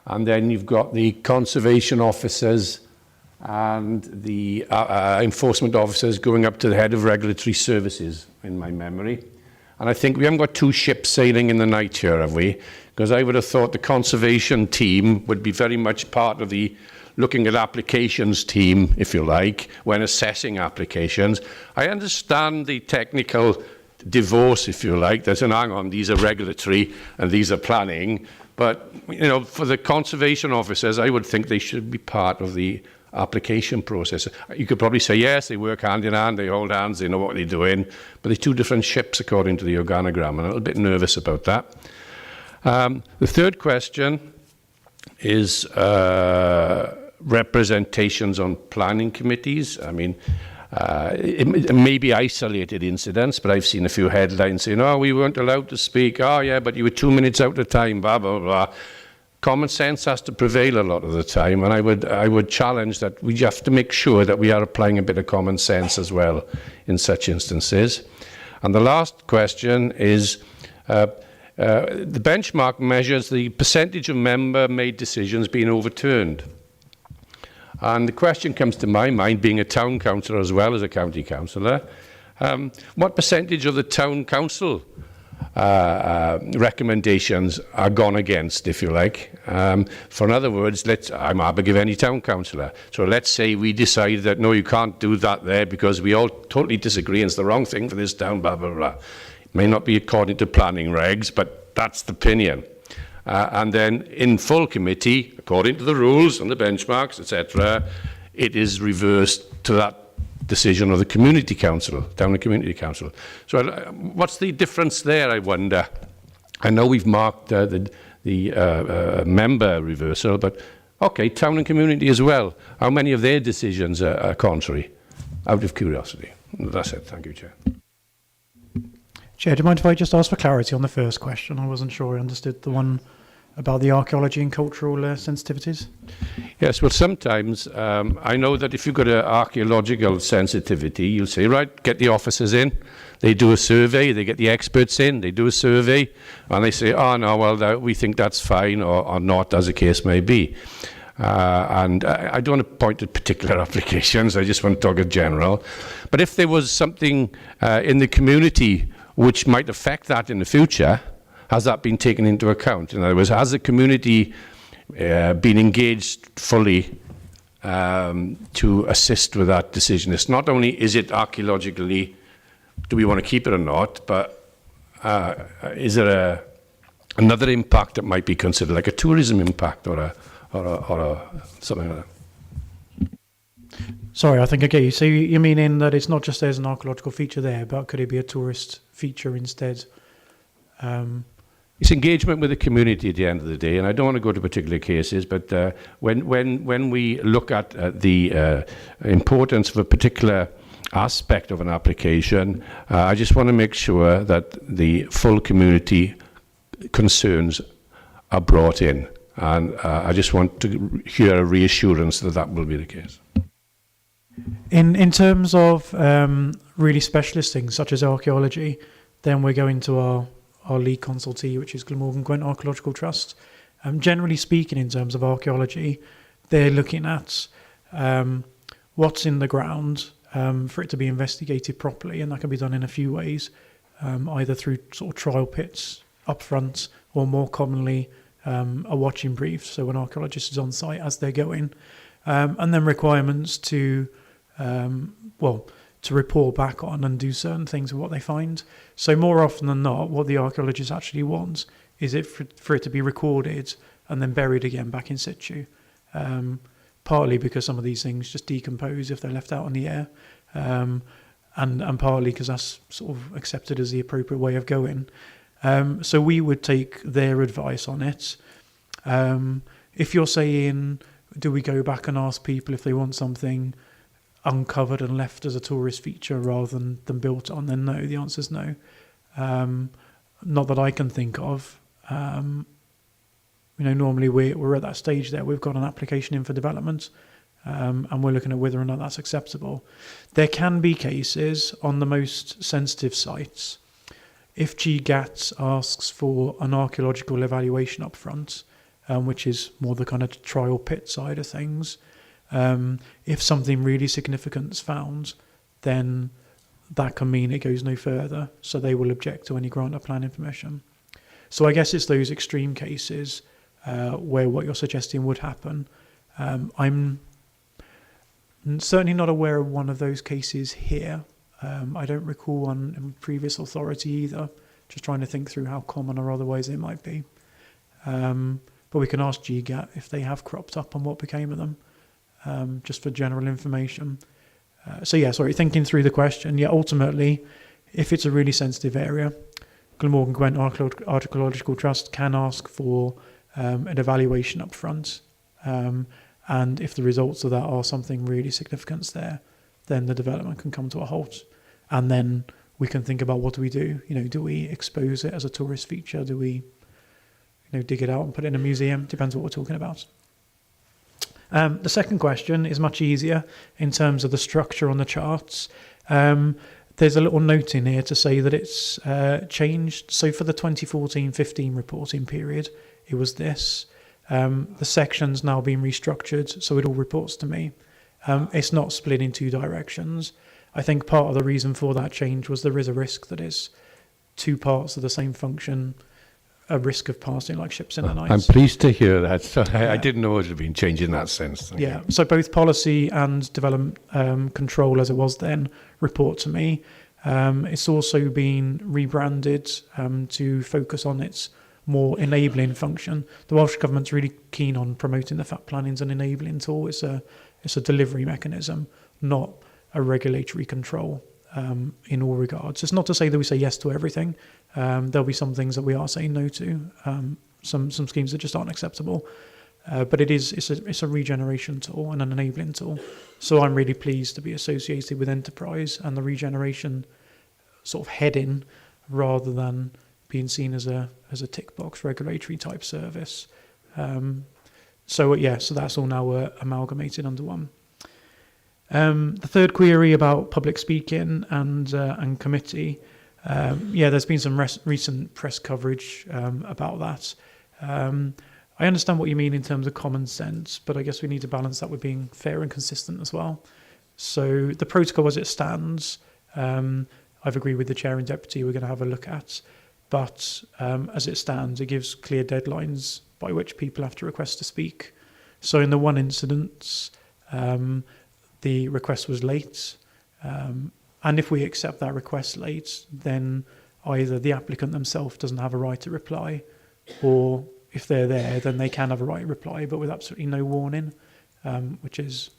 and then you've got the conservation officers and the enforcement officers going up to the head of regulatory services, in my memory. And I think we haven't got two ships sailing in the night here, have we? Because I would have thought the conservation team would be very much part of the looking at applications team, if you like, when assessing applications. I understand the technical divorce, if you like. There's an hang on, these are regulatory and these are planning. But, you know, for the conservation officers, I would think they should be part of the application process. You could probably say, yes, they work hand in hand, they hold hands, they know what they're doing, but they're two different ships according to the organogram, and I'm a little bit nervous about that. The third question is representations on planning committees. I mean, it may be isolated incidents, but I've seen a few headlines saying, oh, we weren't allowed to speak. Oh, yeah, but you were 2 minutes out of time, blah, blah, blah. Common sense has to prevail a lot of the time, and I would challenge that we have to make sure that we are applying a bit of common sense as well in such instances. And the last question is, the benchmark measures the percentage of member-made decisions being overturned. And the question comes to my mind, being a town councillor as well as a county councillor, what percentage of the town council recommendations are gone against, if you like? For in other words, I'm Abergavenny town councillor. So let's say we decide that, no, you can't do that there because we all totally disagree and it's the wrong thing for this town, blah, blah, blah. It may not be according to planning regs, but that's the opinion. And then in full committee, according to the rules and the benchmarks, etc., it is reversed to that decision of the community council, town and community council. So what's the difference there, I wonder? I know we've marked the member reversal, but okay, town and community as well. How many of their decisions are contrary? Out of curiosity. That's it. Thank you, Chair. Chair, do you mind if I just ask for clarity on the first question? I wasn't sure I understood the one about the archaeology and cultural sensitivities. Yes, well, sometimes I know that if you've got an archaeological sensitivity, you'll say, right, get the officers in, they do a survey, they get the experts in, they do a survey, and they say, oh, no, well, we think that's fine, or not, as the case may be. And I don't want to point to particular applications, I just want to talk in general. But if there was something in the community which might affect that in the future, has that been taken into account? In other words, has the community been engaged fully to assist with that decision? It's not only is it archaeologically, do we want to keep it or not, but is there another impact that might be considered, like a tourism impact or something like that? Sorry, I think I get you. So you mean in that it's not just there's an archaeological feature there, but could it be a tourist feature instead? It's engagement with the community at the end of the day, and I don't want to go to particular cases, but when we look at the importance of a particular aspect of an application, I just want to make sure that the full community concerns are brought in, and I just want to hear a reassurance that that will be the case. In terms of really specialist things such as archaeology, then we're going to our lead consultee, which is Glamorgan Gwent Archaeological Trust. Generally speaking, in terms of archaeology, they're looking at what's in the ground for it to be investigated properly, and that can be done in a few ways, either through sort of trial pits up front, or more commonly a watching brief, so an archaeologist is on site as they're going, and then requirements to report back on and do certain things with what they find. So more often than not, what the archaeologists actually want is it for it to be recorded and then buried again back in situ. Partly because some of these things just decompose if they're left out in the air, and partly because that's sort of accepted as the appropriate way of going. So we would take their advice on it. If you're saying, do we go back and ask people if they want something uncovered and left as a tourist feature rather than built on, then no, the answer's no. Not that I can think of. Normally we're at that stage there. We've got an application in for development, and we're looking at whether or not that's acceptable. There can be cases on the most sensitive sites. If GGAT asks for an archaeological evaluation up front, which is more the kind of trial pit side of things, if something really significant is found, then that can mean it goes no further. So they will object to any grant of planning permission. So I guess it's those extreme cases where what you're suggesting would happen. I'm certainly not aware of one of those cases here. I don't recall one in previous authority either. Just trying to think through how common or otherwise it might be. But we can ask GGAT if they have cropped up and what became of them, just for general information. Thinking through the question, ultimately, if it's a really sensitive area, Glamorgan Gwent Archaeological Trust can ask for an evaluation up front. And if the results of that are something really significant there, then the development can come to a halt. And then we can think about, what do we do? Do we expose it as a tourist feature? Do we dig it out and put it in a museum? Depends what we're talking about. The second question is much easier in terms of the structure on the charts. There's a little note in here to say that it's changed. So for the 2014-15 reporting period, it was this. The section's now been restructured, so it all reports to me. It's not split in two directions. I think part of the reason for that change was there is a risk that it's two parts of the same function, a risk of passing like ships in the night. I'm pleased to hear that. So I didn't know it had been changed in that sense. Thank you. So both policy and development control, as it was then, report to me. It's also been rebranded to focus on its more enabling function. The Welsh Government's really keen on promoting the FAT planning as an enabling tool. It's a delivery mechanism, not a regulatory control in all regards. It's not to say that we say yes to everything. There'll be some things that we are saying no to, some schemes that just aren't acceptable. But it's a regeneration tool and an enabling tool. So I'm really pleased to be associated with enterprise and the regeneration sort of heading, rather than being seen as a tick box regulatory type service. So that's all now amalgamated under one. The third query about public speaking and committee. There's been some recent press coverage about that. I understand what you mean in terms of common sense, but I guess we need to balance that with being fair and consistent as well. So the protocol as it stands, I've agreed with the chair and deputy we're going to have a look at. But as it stands, it gives clear deadlines by which people have to request to speak. So in the one incident, the request was late. And if we accept that request late, then either the applicant themselves doesn't have a right to reply, or if they're there, then they can have a right to reply, but with absolutely no warning, which is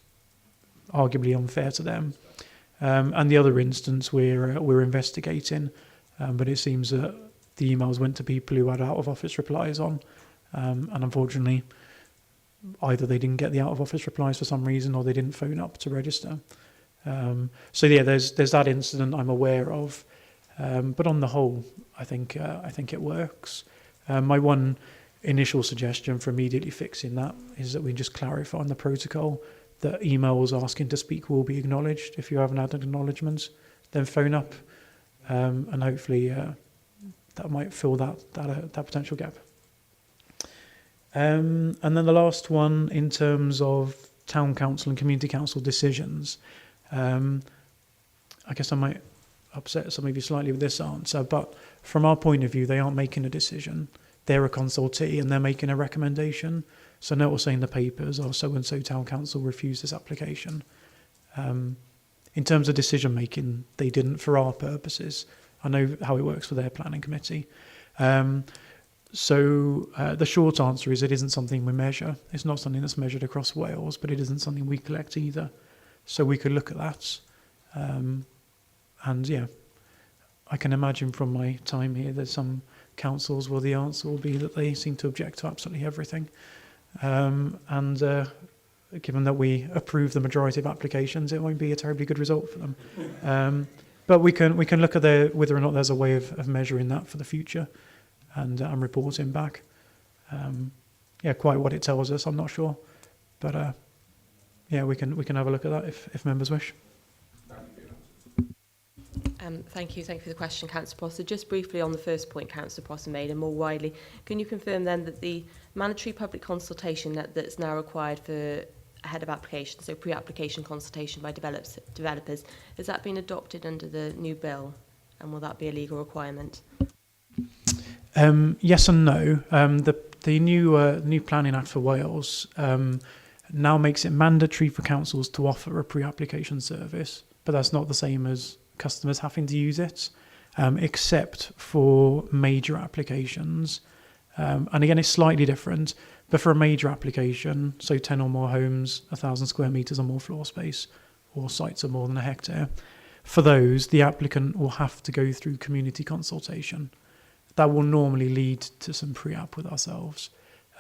arguably unfair to them. And the other instance we're investigating, but it seems that the emails went to people who had out-of-office replies on, and unfortunately, either they didn't get the out-of-office replies for some reason, or they didn't phone up to register. There's that incident I'm aware of, but on the whole, I think it works. My one initial suggestion for immediately fixing that is that we just clarify on the protocol that emails asking to speak will be acknowledged. If you haven't had an acknowledgement, then phone up, and hopefully that might fill that potential gap. And then the last one, in terms of town council and community council decisions, I guess I might upset some of you slightly with this answer, but from our point of view, they aren't making a decision. They're a consultee and they're making a recommendation. So no, we'll say in the papers, or so-and-so town council refused this application. In terms of decision making, they didn't for our purposes. I know how it works for their planning committee. So the short answer is it isn't something we measure. It's not something that's measured across Wales, but it isn't something we collect either. So we could look at that. I can imagine from my time here there's some councils where the answer will be that they seem to object to absolutely everything. Given that we approve the majority of applications, it won't be a terribly good result for them. But we can look at whether or not there's a way of measuring that for the future, and reporting back. Quite what it tells us, I'm not sure, but we can have a look at that if members wish. Thank you for the question, Councillor Prosser. Just briefly on the first point Councillor Prosser made, and more widely, can you confirm then that the mandatory public consultation that's now required for ahead of application, so pre-application consultation by developers, has that been adopted under the new bill, and will that be a legal requirement? Yes and no. The new Planning Act for Wales now makes it mandatory for councils to offer a pre-application service, but that's not the same as customers having to use it, except for major applications. And again, it's slightly different, but for a major application, so 10 or more homes, 1,000 square metres or more floor space, or sites of more than a hectare, for those, the applicant will have to go through community consultation. That will normally lead to some pre-app with ourselves.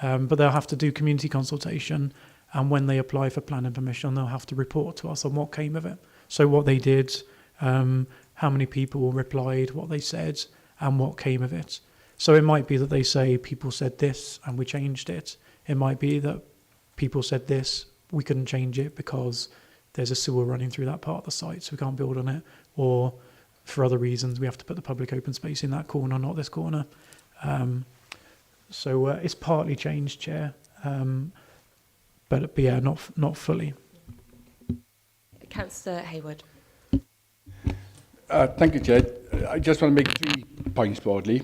But they'll have to do community consultation, and when they apply for planning permission, they'll have to report to us on what came of it. So what they did, how many people replied, what they said, and what came of it. So it might be that they say people said this and we changed it. It might be that people said this, we couldn't change it because there's a sewer running through that part of the site, so we can't build on it. Or for other reasons, we have to put the public open space in that corner, not this corner. So it's partly changed, Chair, but yeah, not fully. Councillor Hayward. Thank you, Chair. I just want to make 3 points broadly.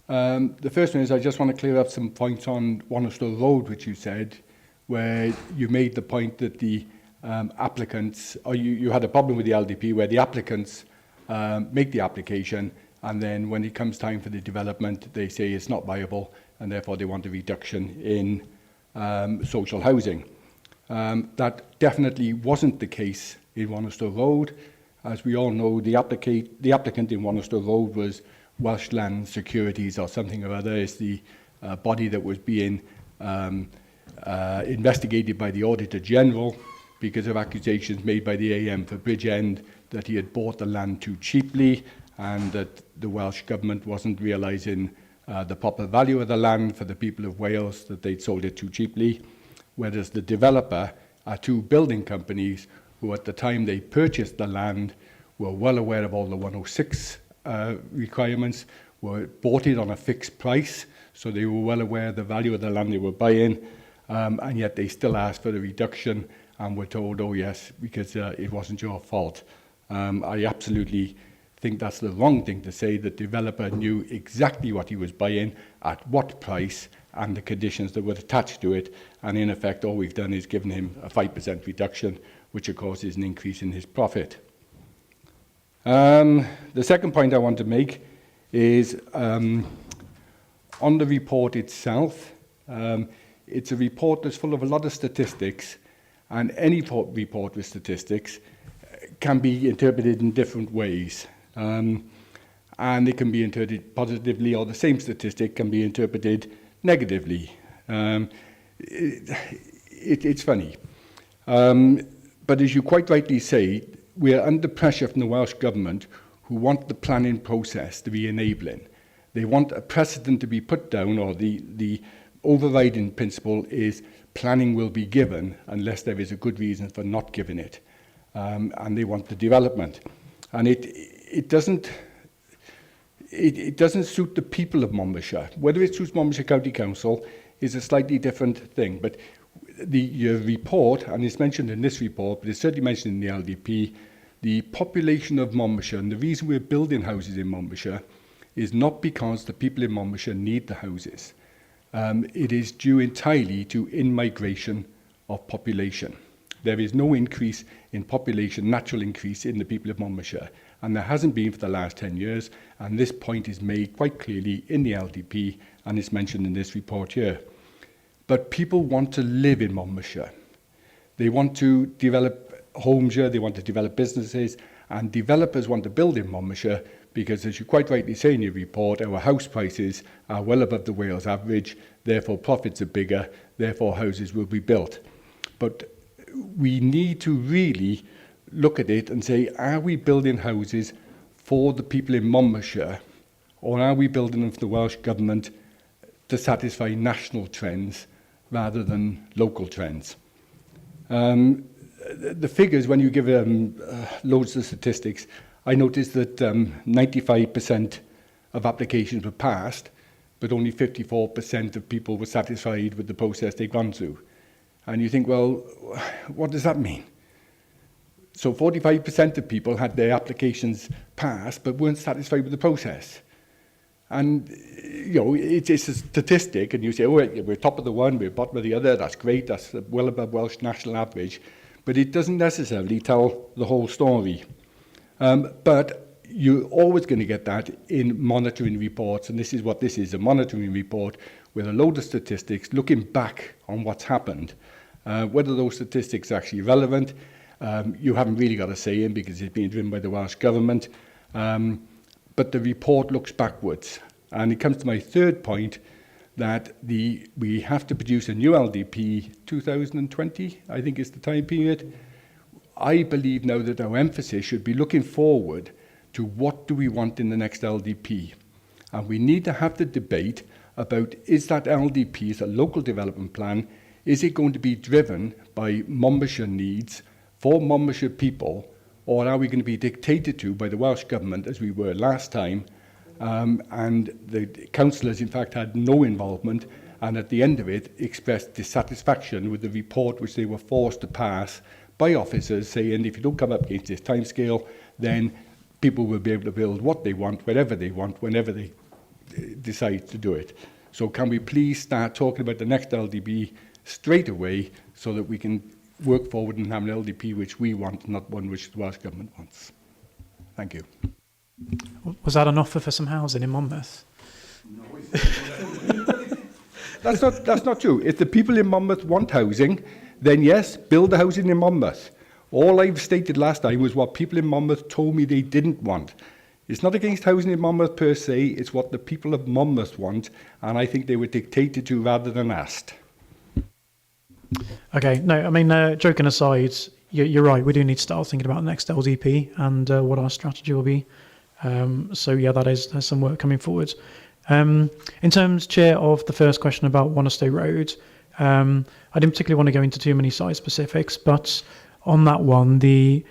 The first one is I just want to clear up some points on Wannistow Road, which you said, where you made the point that the applicants, or you had a problem with the LDP where the applicants make the application, and then when it comes time for the development, they say it's not viable, and therefore they want a reduction in social housing. That definitely wasn't the case in Wannistow Road. As we all know, the applicant in Wannistow Road was Welsh Land Securities or something or other. It's the body that was being investigated by the Auditor General because of accusations made by the AM for Bridgend that he had bought the land too cheaply and that the Welsh Government wasn't realising the proper value of the land for the people of Wales, that they'd sold it too cheaply, whereas the developer are 2 building companies who at the time they purchased the land were well aware of all the 106 requirements, bought it on a fixed price, so they were well aware of the value of the land they were buying, and yet they still asked for a reduction and were told, oh yes, because it wasn't your fault. I absolutely think that's the wrong thing to say. The developer knew exactly what he was buying, at what price, and the conditions that were attached to it, and in effect all we've done is given him a 5% reduction, which of course is an increase in his profit. The second point I want to make is on the report itself. It's a report that's full of a lot of statistics, and any report with statistics can be interpreted in different ways. And it can be interpreted positively, or the same statistic can be interpreted negatively. It's funny. But as you quite rightly say, we are under pressure from the Welsh Government, who want the planning process to be enabling. They want a precedent to be put down, or the overriding principle is planning will be given unless there is a good reason for not giving it. And they want the development. And it doesn't suit the people of Monmouthshire. Whether it suits Monmouthshire County Council is a slightly different thing. But your report, and it's mentioned in this report, but it's certainly mentioned in the LDP, the population of Monmouthshire, and the reason we're building houses in Monmouthshire is not because the people in Monmouthshire need the houses. It is due entirely to in-migration of population. There is no increase in population, natural increase in the people of Monmouthshire, and there hasn't been for the last 10 years, and this point is made quite clearly in the LDP, and it's mentioned in this report here. But people want to live in Monmouthshire. They want to develop homes here, they want to develop businesses, and developers want to build in Monmouthshire because, as you quite rightly say in your report, our house prices are well above the Wales average, therefore profits are bigger, therefore houses will be built. But we need to really look at it and say, are we building houses for the people in Monmouthshire, or are we building them for the Welsh Government to satisfy national trends rather than local trends? The figures, when you give loads of statistics, I noticed that 95% of applications were passed, but only 54% of people were satisfied with the process they've gone through. And you think, well, what does that mean? So 45% of people had their applications passed, but weren't satisfied with the process. And, you know, it's a statistic, and you say, oh, we're top of the one, we're bottom of the other, that's great, that's well above Welsh national average, but it doesn't necessarily tell the whole story. But you're always going to get that in monitoring reports, and this is what this is, a monitoring report with a load of statistics looking back on what's happened. Whether those statistics are actually relevant, you haven't really got a say in because it's being driven by the Welsh Government. But the report looks backwards. And it comes to my third point, that we have to produce a new LDP 2020, I think is the time period. I believe now that our emphasis should be looking forward to what do we want in the next LDP. And we need to have the debate about, is that LDP, is a local development plan, is it going to be driven by Monmouthshire needs for Monmouthshire people, or are we going to be dictated to by the Welsh Government as we were last time? And the councillors, in fact, had no involvement, and at the end of it expressed dissatisfaction with the report which they were forced to pass by officers, saying if you don't come up against this timescale, then people will be able to build what they want, wherever they want, whenever they decide to do it. So can we please start talking about the next LDP straight away, so that we can work forward and have an LDP which we want, not one which the Welsh Government wants. Thank you. Was that an offer for some housing in Monmouth? That's not true. If the people in Monmouth want housing, then yes, build the housing in Monmouth. All I've stated last time was what people in Monmouth told me they didn't want. It's not against housing in Monmouth per se, it's what the people of Monmouth want, and I think they were dictated to rather than asked. Okay, no, I mean, joking aside, you're right, we do need to start thinking about the next LDP and what our strategy will be. So yeah, there's some work coming forward. In terms, Chair, of the first question about Wannerstow Road, I didn't particularly want to go into too many site specifics, but on that one, the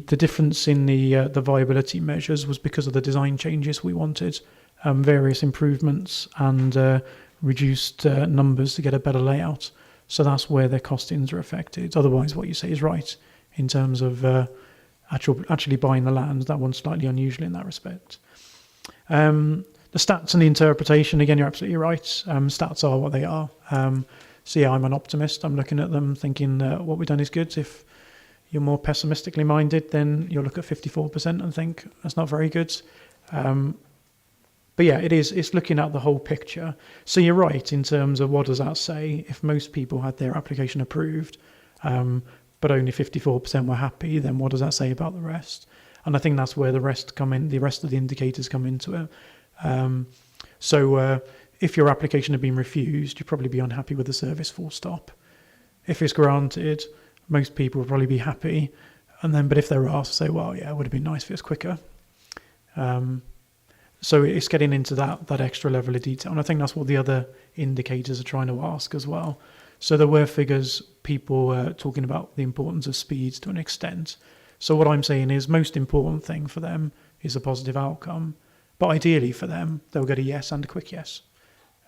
difference in the viability measures was because of the design changes we wanted, various improvements and reduced numbers to get a better layout. So that's where their costings are affected. Otherwise, what you say is right in terms of actually buying the land. That one's slightly unusual in that respect. The stats and the interpretation, again, you're absolutely right. Stats are what they are. So yeah, I'm an optimist. I'm looking at them thinking what we've done is good. If you're more pessimistically minded, then you'll look at 54% and think that's not very good. But yeah, it's looking at the whole picture. So you're right in terms of what does that say? If most people had their application approved, but only 54% were happy, then what does that say about the rest? And I think that's where the rest of the indicators come into it. So if your application had been refused, you'd probably be unhappy with the service, full stop. If it's granted, most people would probably be happy. And then, but if they're asked, say, well, yeah, it would have been nice if it was quicker. So it's getting into that extra level of detail. And I think that's what the other indicators are trying to ask as well. So there were figures, people talking about the importance of speeds to an extent. So what I'm saying is most important thing for them is a positive outcome. But ideally for them, they'll get a yes and a quick yes.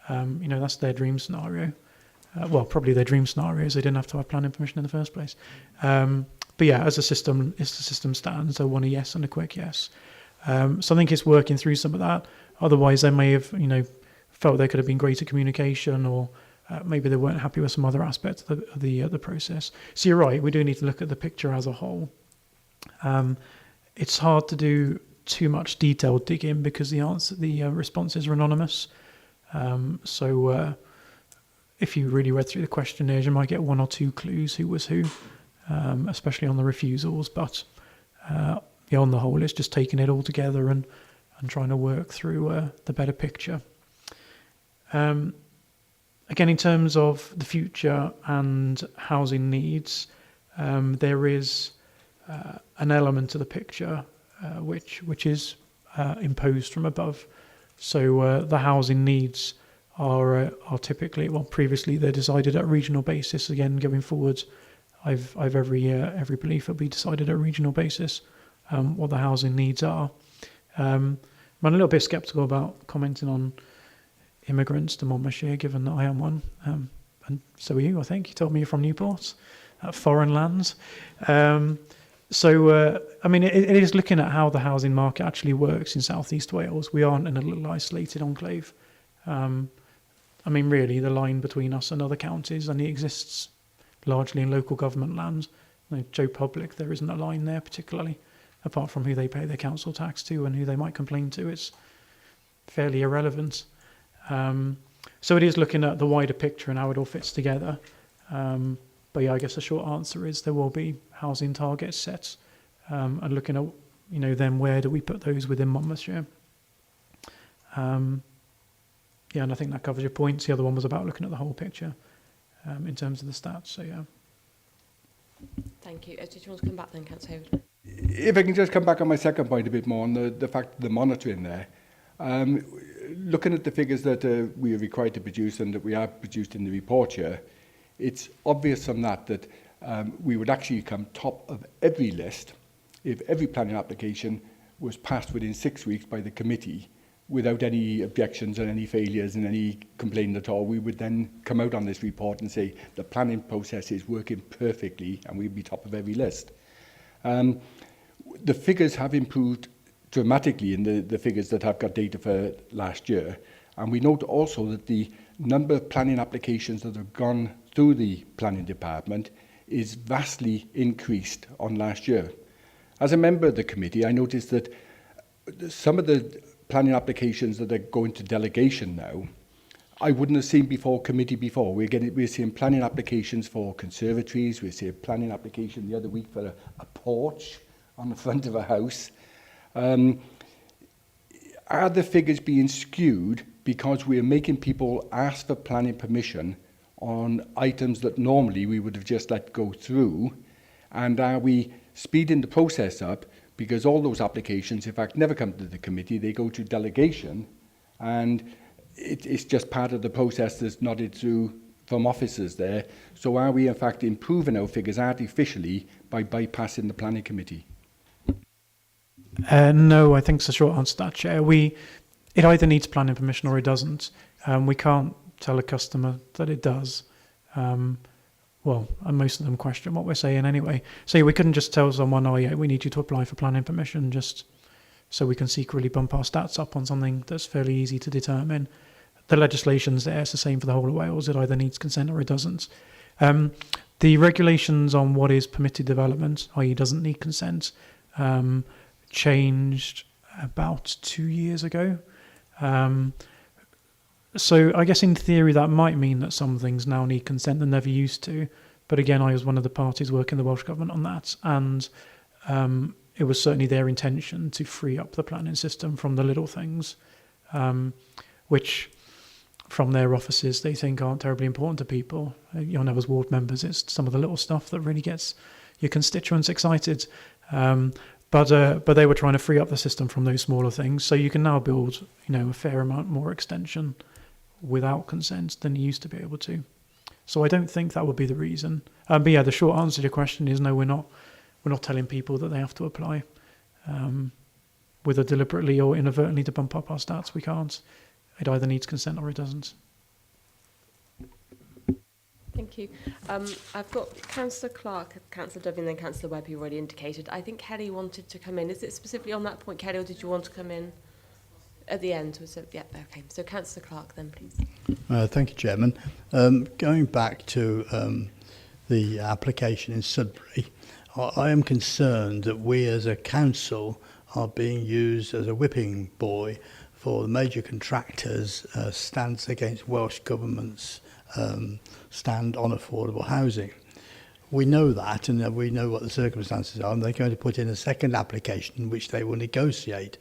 That's their dream scenario. Well, probably their dream scenario is they didn't have to have planning permission in the first place. But yeah, as the system stands, they'll want a yes and a quick yes. So I think it's working through some of that. Otherwise, they may have, felt there could have been greater communication, or maybe they weren't happy with some other aspects of the process. So you're right, we do need to look at the picture as a whole. It's hard to do too much detailed digging because the responses are anonymous. So if you really read through the questionnaires, you might get one or two clues who was who, especially on the refusals. But on the whole, it's just taking it all together and trying to work through the better picture. Again, in terms of the future and housing needs, there is an element to the picture which is imposed from above. So the housing needs are typically, previously they're decided at a regional basis. Again, going forward, I've every belief it'll be decided at a regional basis what the housing needs are. I'm a little bit sceptical about commenting on immigrants to Monmouthshire, given that I am one, and so are you, I think. You told me you're from Newport, foreign lands. It is looking at how the housing market actually works in South East Wales. We aren't in a little isolated enclave. Really, the line between us and other counties only exists largely in local government lands. Joe Public, there isn't a line there particularly. apart from who they pay their council tax to and who they might complain to. It's fairly irrelevant. So it is looking at the wider picture and how it all fits together. But yeah, I guess the short answer is there will be housing targets set, and looking at, you know, then where do we put those within Monmouthshire? Yeah, and I think that covers your points. The other one was about looking at the whole picture in terms of the stats. So yeah. Thank you. Did you want to come back then, Councillor Hayward? If I can just come back on my second point a bit more on the fact of the monitoring there. Looking at the figures that we are required to produce and that we have produced in the report here, it's obvious from that we would actually come top of every list if every planning application was passed within 6 weeks by the committee without any objections and any failures and any complaint at all. We would then come out on this report and say the planning process is working perfectly and we'd be top of every list. The figures have improved dramatically in the figures that have got data for last year. And we note also that the number of planning applications that have gone through the planning department is vastly increased on last year. As a member of the committee, I noticed that some of the planning applications that are going to delegation now, I wouldn't have seen committee before. We're seeing planning applications for conservatories. We're seeing planning application the other week for a porch on the front of a house. Are the figures being skewed because we're making people ask for planning permission on items that normally we would have just let go through? And are we speeding the process up because all those applications, in fact, never come to the committee, they go to delegation, and it's just part of the process that's nodded through from officers there. So are we, in fact, improving our figures artificially by bypassing the planning committee? No, I think it's a short answer to that, Chair. It either needs planning permission or it doesn't. We can't tell a customer that it does. Well, and most of them question what we're saying anyway. So yeah, we couldn't just tell someone, oh yeah, we need you to apply for planning permission just so we can secretly bump our stats up on something that's fairly easy to determine. The legislation's there, it's the same for the whole of Wales. It either needs consent or it doesn't. The regulations on what is permitted development, i.e. doesn't need consent, changed about 2 years ago. So I guess in theory that might mean that some things now need consent and never used to. But again, I was one of the parties working the Welsh Government on that, and it was certainly their intention to free up the planning system from the little things, which from their offices they think aren't terribly important to people. You'll know as ward members, it's some of the little stuff that really gets your constituents excited. But they were trying to free up the system from those smaller things, so you can now build, a fair amount more extension without consent than you used to be able to. So I don't think that would be the reason. But yeah, the short answer to your question is no. We're not telling people that they have to apply, whether deliberately or inadvertently to bump up our stats. We can't. It either needs consent or it doesn't. Thank you. I've got Councillor Clark, Councillor Dovey, and then Councillor Webb, who already indicated. I think Kelly wanted to come in. Is it specifically on that point, Kelly, or did you want to come in at the end? Yeah, okay. So Councillor Clark, then, please. Thank you, Chairman. Going back to the application in Sudbury, I am concerned that we as a council are being used as a whipping boy for the major contractors' stance against Welsh Government's stand on affordable housing. We know that, and we know what the circumstances are, and they're going to put in a second application which they will negotiate.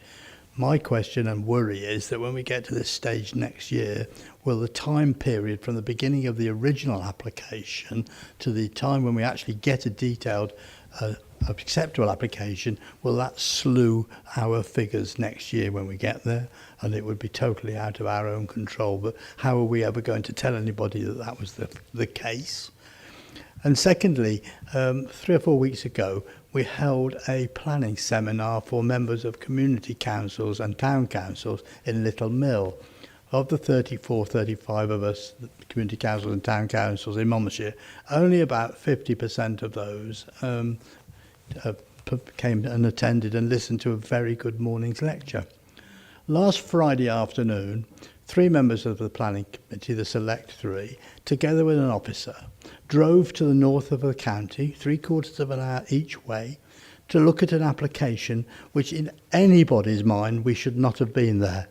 My question and worry is that when we get to this stage next year, will the time period from the beginning of the original application to the time when we actually get a detailed acceptable application, will that slew our figures next year when we get there? And it would be totally out of our own control. But how are we ever going to tell anybody that that was the case? And secondly, 3 or 4 weeks ago, we held a planning seminar for members of community councils and town councils in Little Mill. Of the 34, 35 of us, the community councils and town councils in Monmouthshire, only about 50% of those came and attended and listened to a very good morning's lecture. Last Friday afternoon, 3 members of the planning committee, the select 3, together with an officer, drove to the north of the county, 3/4 of an hour each way, to look at an application which in anybody's mind we should not have been there.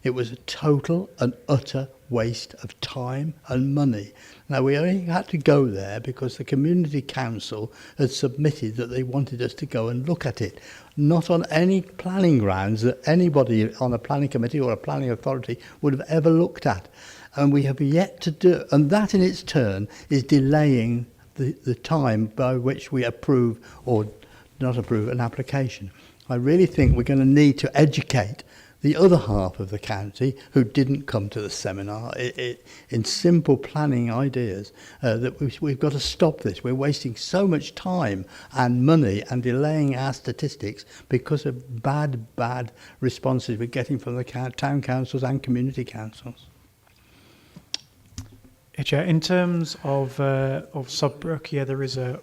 It was a total and utter waste of time and money. Now, we only had to go there because the community council had submitted that they wanted us to go and look at it, not on any planning grounds that anybody on a planning committee or a planning authority would have ever looked at. And we have yet to do, and that in its turn is delaying the time by which we approve or not approve an application. I really think we're going to need to educate the other half of the county who didn't come to the seminar in simple planning ideas that we've got to stop this. We're wasting so much time and money and delaying our statistics because of bad responses we're getting from the town councils and community councils. Chair, in terms of Sudbrook, yeah, there is a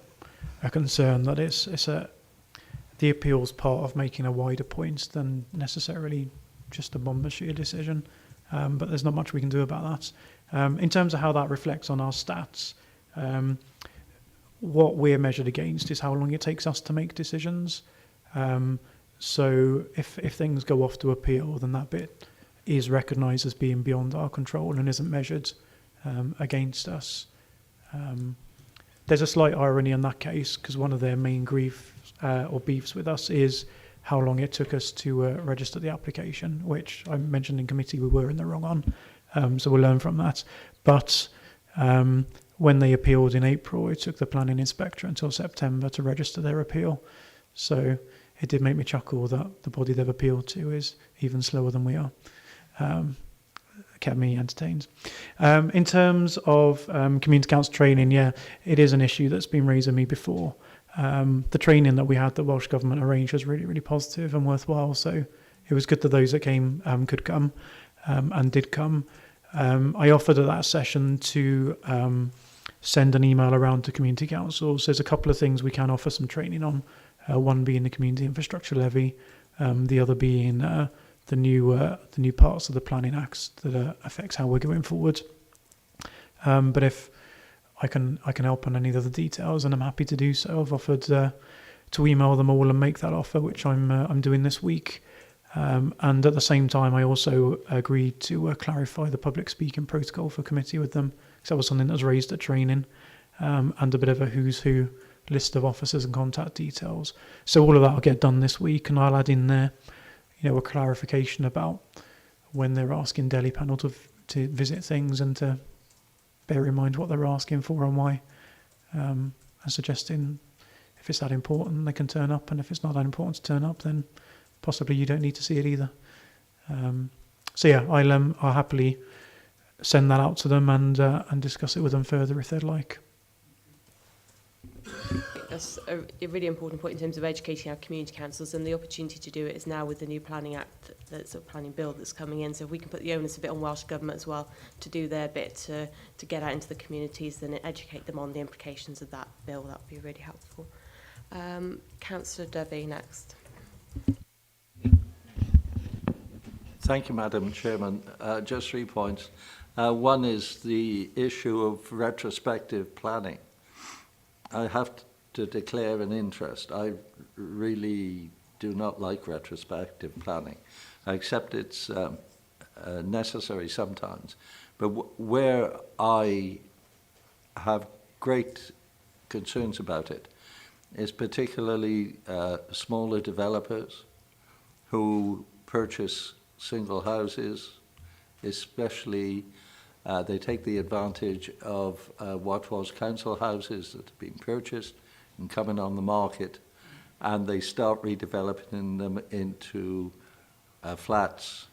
concern that the appeal's part of making a wider point than necessarily just a Monmouthshire decision, but there's not much we can do about that. In terms of how that reflects on our stats, what we're measured against is how long it takes us to make decisions. So if things go off to appeal, then that bit is recognised as being beyond our control and isn't measured against us. There's a slight irony in that case, because one of their main grief or beefs with us is how long it took us to register the application, which I mentioned in committee we were in the wrong on. So we'll learn from that. But when they appealed in April, it took the planning inspector until September to register their appeal. So it did make me chuckle that the body they've appealed to is even slower than we are. Kept me entertained. In terms of community council training, yeah, it is an issue that's been raised with me before. The training that we had that Welsh Government arranged was really, really positive and worthwhile. So it was good that those that came could come and did come. I offered at that session to send an email around to community councils. There's a couple of things we can offer some training on. One being the community infrastructure levy, the other being the new parts of the planning acts that affects how we're going forward. But if I can help on any of the details, and I'm happy to do so. I've offered to email them all and make that offer, which I'm doing this week. And at the same time, I also agreed to clarify the public speaking protocol for committee with them, because that was something that was raised at training, and a bit of a who's who list of officers and contact details. So all of that will get done this week, and I'll add in there, a clarification about when they're asking Delhi panel to visit things and to bear in mind what they're asking for and why, and suggesting if it's that important they can turn up, and if it's not that important to turn up, then possibly you don't need to see it either. So yeah, I'll happily send that out to them and discuss it with them further if they'd like. That's a really important point in terms of educating our community councils, and the opportunity to do it is now with the new planning act, that's a planning bill that's coming in. So if we can put the onus a bit on Welsh Government as well to do their bit to get out into the communities and educate them on the implications of that bill, that would be really helpful. Councillor Dovey next. Thank you, Madam Chairman. Just 3 points. One is the issue of retrospective planning. I have to declare an interest. I really do not like retrospective planning. I accept it's necessary sometimes. But where I have great concerns about it is particularly smaller developers who purchase single houses, especially they take the advantage of what was council houses that have been purchased and coming on the market, and they start redeveloping them into flats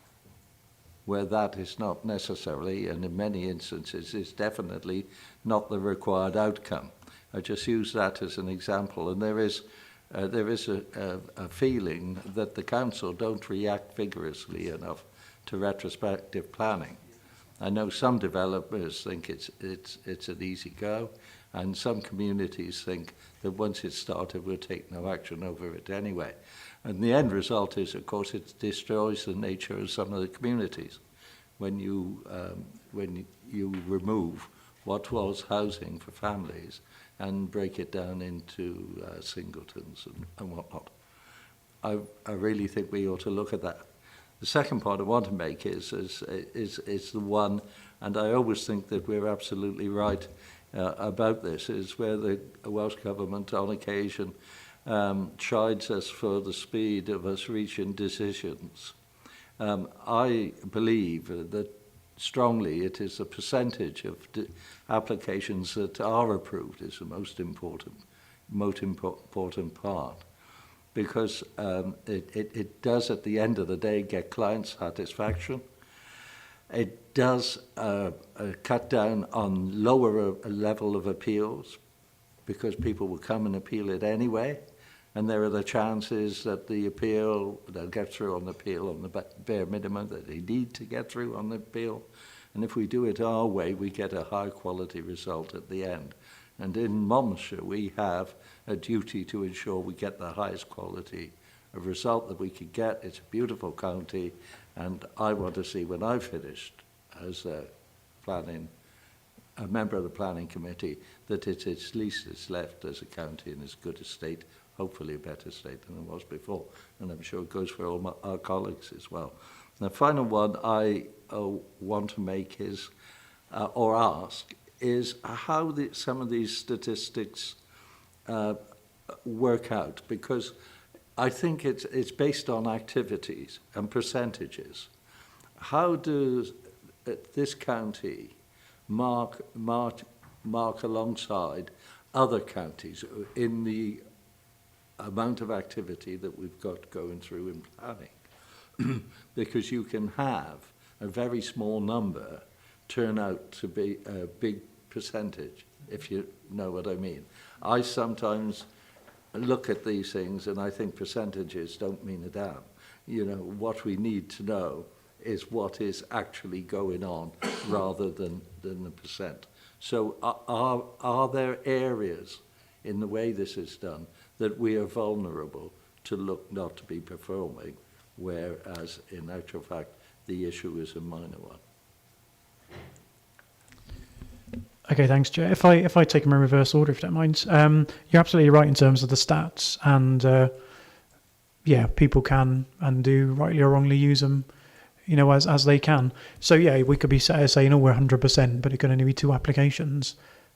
where that is not necessarily, and in many instances is definitely not the required outcome. I just use that as an example, and there is a feeling that the council don't react vigorously enough to retrospective planning. I know some developers think it's an easy go, and some communities think that once it's started, we'll take no action over it anyway. And the end result is, of course, it destroys the nature of some of the communities. When you remove what was housing for families, and break it down into singletons and whatnot. I really think we ought to look at that. The second point I want to make is the one, and I always think that we're absolutely right about this, is where the Welsh Government on occasion chides us for the speed of us reaching decisions. I believe that strongly it is the percentage of applications that are approved is the most important part, because it does at the end of the day get client satisfaction. It does cut down on lower level of appeals, because people will come and appeal it anyway, and there are the chances that the appeal, they'll get through on the appeal on the bare minimum that they need to get through on the appeal. And if we do it our way, we get a high quality result at the end. And in Monmouthshire, we have a duty to ensure we get the highest quality of result that we could get. It's a beautiful county, and I want to see, when I've finished as a member of the planning committee, that it's at least it's left as a county in as good a state, hopefully a better state than it was before. And I'm sure it goes for all our colleagues as well. The final one I want to make is, or ask, is how some of these statistics work out, because I think it's based on activities and percentages. How does this county mark alongside other counties in the amount of activity that we've got going through in planning? Because you can have a very small number turn out to be a big percentage, if you know what I mean. I sometimes look at these things and I think percentages don't mean a damn. You know, what we need to know is what is actually going on rather than the percent. So are there areas in the way this is done that we are vulnerable to look not to be performing, whereas in actual fact the issue is a minor one? Okay, thanks, Chair. If I take them in reverse order, if you don't mind. You're absolutely right in terms of the stats, and yeah, people can and do rightly or wrongly use them, you know, as they can. So yeah, we could be saying, oh, we're 100%, but it could only be 2 applications,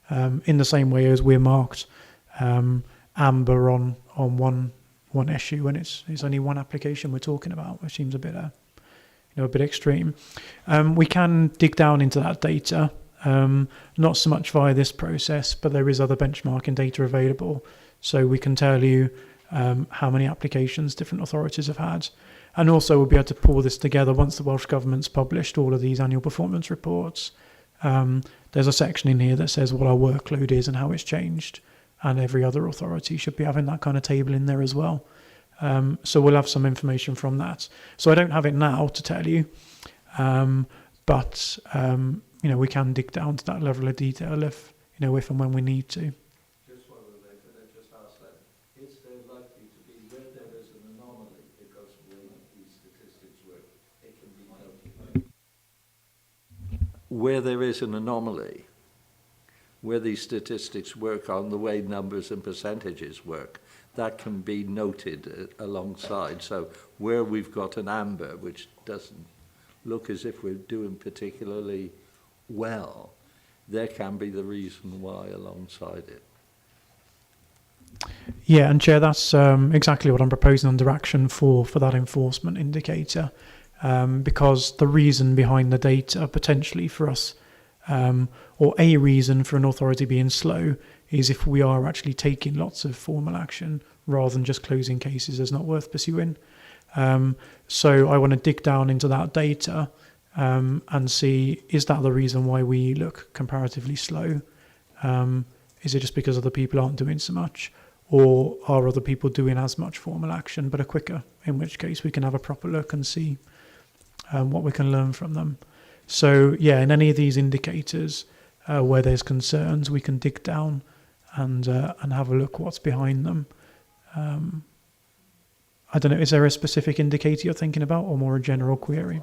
in the same way as we're marked amber on one issue, and it's only 1 application we're talking about, which seems a bit a bit extreme. We can dig down into that data. Not so much via this process, but there is other benchmarking data available. So we can tell you how many applications different authorities have had. And also we'll be able to pull this together once the Welsh Government's published all of these annual performance reports. There's a section in here that says what our workload is and how it's changed. And every other authority should be having that kind of table in there as well. So we'll have some information from that. So I don't have it now to tell you, but you know, we can dig down to that level of detail if and when we need to. Just one of them, could I just ask that? Is there likely to be, where there is an anomaly because of the way these statistics work, it can be notified? Where there is an anomaly, where these statistics work on the way numbers and percentages work, that can be noted alongside. So where we've got an amber, which doesn't look as if we're doing particularly well, there can be the reason why alongside it. Yeah, and Chair, that's exactly what I'm proposing under action for that enforcement indicator, because the reason behind the data potentially for us, or a reason for an authority being slow, is if we are actually taking lots of formal action rather than just closing cases as not worth pursuing. So I want to dig down into that data and see, is that the reason why we look comparatively slow? Is it just because other people aren't doing so much? Or are other people doing as much formal action but are quicker? In which case we can have a proper look and see what we can learn from them. So yeah, in any of these indicators where there's concerns, we can dig down and have a look what's behind them. I don't know, is there a specific indicator you're thinking about or more a general query?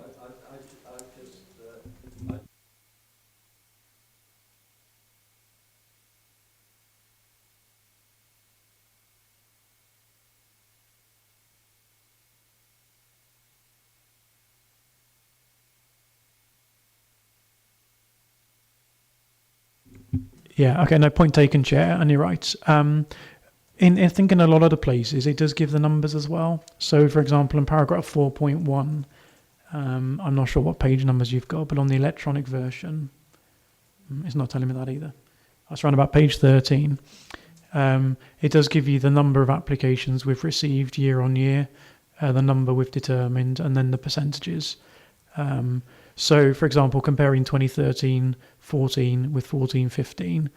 Yeah, okay, no, point taken, Chair, and you're right. I think in a lot of the places, it does give the numbers as well. So, for example, in paragraph 4.1, I'm not sure what page numbers you've got, but on the electronic version, it's not telling me that either. That's around about page 13. It does give you the number of applications we've received year on year, the number we've determined, and then the percentages. So, for example, comparing 2013-14 with 14-15,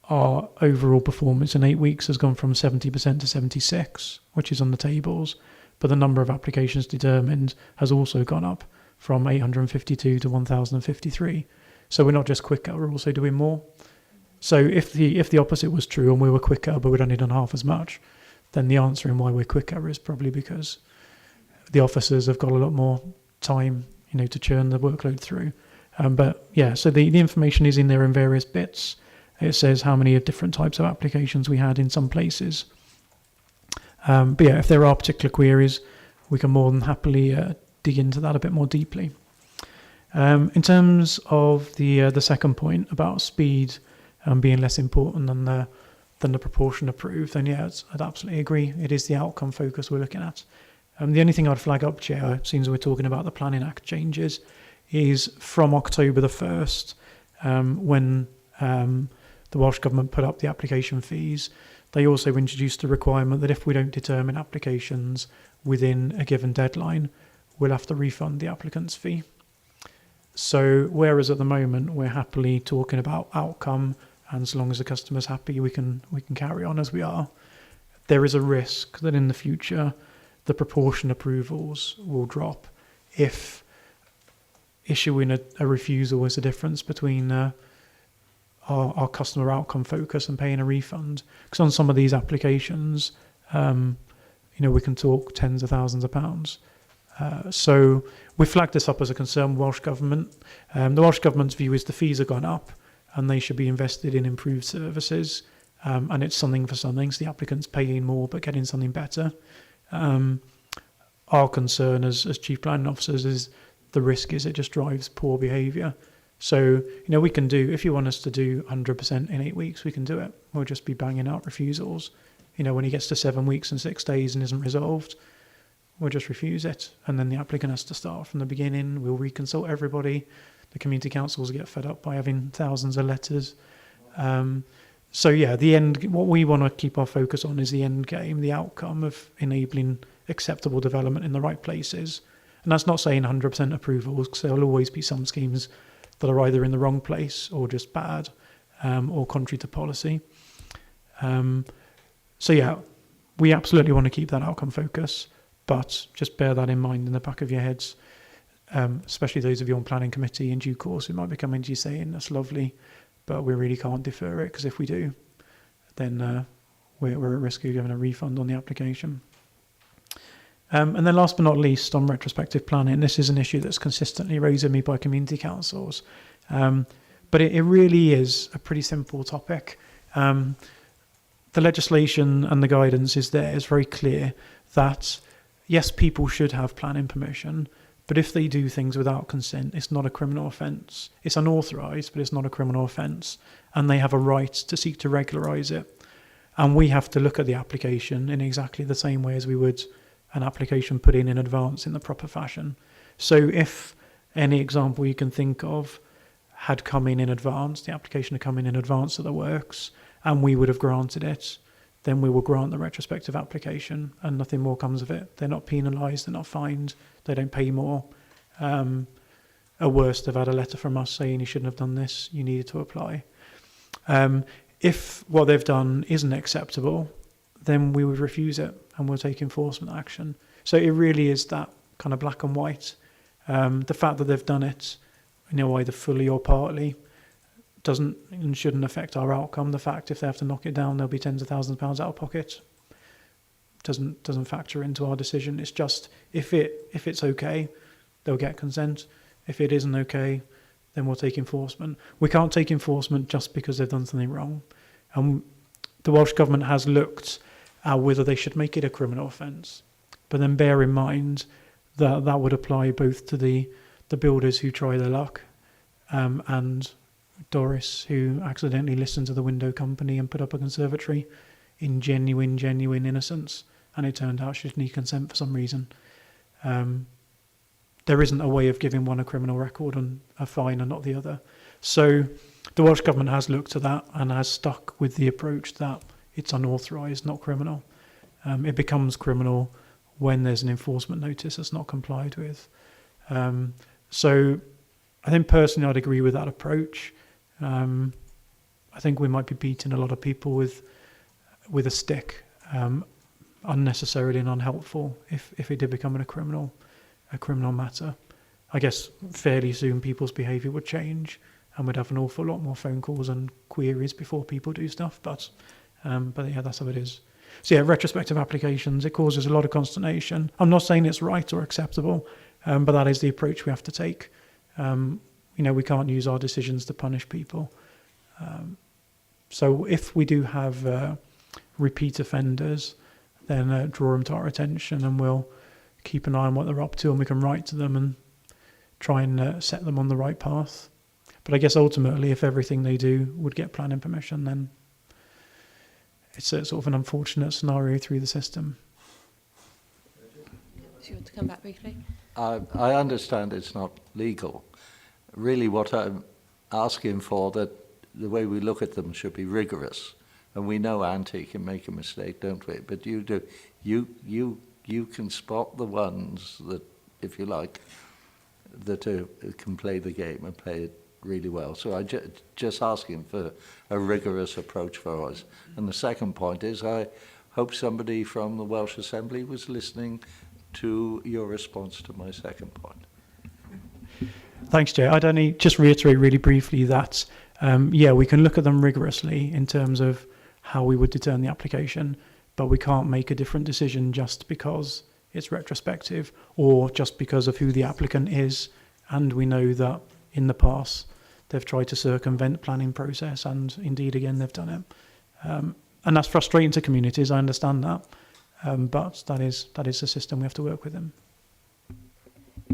our overall performance in 8 weeks has gone from 70% to 76%, which is on the tables. But the number of applications determined has also gone up from 852 to 1,053. So we're not just quicker, we're also doing more. So if the opposite was true and we were quicker but we'd only done half as much, then the answer in why we're quicker is probably because the officers have got a lot more time, to churn the workload through. But yeah, so the information is in there in various bits. It says how many of different types of applications we had in some places. But yeah, if there are particular queries, we can more than happily dig into that a bit more deeply. In terms of the second point about speed being less important than the proportion approved, then yeah, I'd absolutely agree. It is the outcome focus we're looking at. The only thing I'd flag up, Chair, since we're talking about the Planning Act changes, is from October the 1st, when the Welsh Government put up the application fees, they also introduced the requirement that if we don't determine applications within a given deadline, we'll have to refund the applicant's fee. So whereas at the moment we're happily talking about outcome, and so long as the customer's happy, we can carry on as we are, there is a risk that in the future the proportion approvals will drop if issuing a refusal is the difference between our customer outcome focus and paying a refund. Because on some of these applications, we can talk tens of thousands of pounds. So we flagged this up as a concern with Welsh Government. The Welsh Government's view is the fees have gone up and they should be invested in improved services. And it's something for something, so the applicant's paying more but getting something better. Our concern as chief planning officers is the risk is it just drives poor behaviour. So, we can do, if you want us to do 100% in 8 weeks, we can do it. We'll just be banging out refusals. When he gets to 7 weeks and 6 days and isn't resolved, we'll just refuse it. And then the applicant has to start from the beginning. We'll reconsult everybody. The community councils get fed up by having thousands of letters. So yeah, the end, what we want to keep our focus on is the end game, the outcome of enabling acceptable development in the right places. And that's not saying 100% approvals, because there will always be some schemes that are either in the wrong place or just bad, or contrary to policy. So yeah, we absolutely want to keep that outcome focus, but just bear that in mind in the back of your heads, especially those of you on planning committee in due course who might be coming to you saying, that's lovely, but we really can't defer it, because if we do, then we're at risk of giving a refund on the application. And then last but not least, on retrospective planning, this is an issue that's consistently raised with me by community councils. But it really is a pretty simple topic. The legislation and the guidance is there. It's very clear that, yes, people should have planning permission, but if they do things without consent, it's not a criminal offence. It's unauthorised, but it's not a criminal offence. And they have a right to seek to regularise it. And we have to look at the application in exactly the same way as we would an application put in advance in the proper fashion. So if any example you can think of had come in advance, the application had come in advance of the works, and we would have granted it, then we will grant the retrospective application and nothing more comes of it. They're not penalised, they're not fined, they don't pay more. At worst, they've had a letter from us saying you shouldn't have done this, you needed to apply. If what they've done isn't acceptable, then we would refuse it and we'll take enforcement action. So it really is that kind of black and white. The fact that they've done it, either fully or partly, doesn't and shouldn't affect our outcome. The fact if they have to knock it down, there'll be tens of thousands of pounds out of pocket, doesn't factor into our decision. It's just if it's okay, they'll get consent. If it isn't okay, then we'll take enforcement. We can't take enforcement just because they've done something wrong. The Welsh Government has looked at whether they should make it a criminal offence. But then bear in mind that that would apply both to the builders who try their luck and Doris, who accidentally listened to the window company and put up a conservatory in genuine innocence, and it turned out she didn't need consent for some reason. There isn't a way of giving one a criminal record and a fine and not the other. So the Welsh Government has looked at that and has stuck with the approach that it's unauthorised, not criminal. It becomes criminal when there's an enforcement notice that's not complied with. So I think personally I'd agree with that approach. I think we might be beating a lot of people with a stick, unnecessarily and unhelpful if it did become a criminal matter. I guess fairly soon people's behaviour would change and we'd have an awful lot more phone calls and queries before people do stuff, but yeah, that's how it is. So yeah, retrospective applications, it causes a lot of consternation. I'm not saying it's right or acceptable, but that is the approach we have to take. We can't use our decisions to punish people. So if we do have repeat offenders, then draw them to our attention and we'll keep an eye on what they're up to, and we can write to them and try and set them on the right path. But I guess ultimately, if everything they do would get planning permission, then it's a sort of an unfortunate scenario through the system. Do you want to come back briefly? I understand it's not legal. Really what I'm asking for, that the way we look at them should be rigorous. And we know Auntie can make a mistake, don't we? But you do. You can spot the ones that, if you like, that can play the game and play it really well. So I just asking for a rigorous approach for us. And the second point is, I hope somebody from the Welsh Assembly was listening to your response to my second point. Thanks, Chair. I'd only just reiterate really briefly that, we can look at them rigorously in terms of how we would determine the application, but we can't make a different decision just because it's retrospective or just because of who the applicant is. And we know that in the past they've tried to circumvent the planning process, and indeed again they've done it. And that's frustrating to communities, I understand that, but that is the system we have to work with them.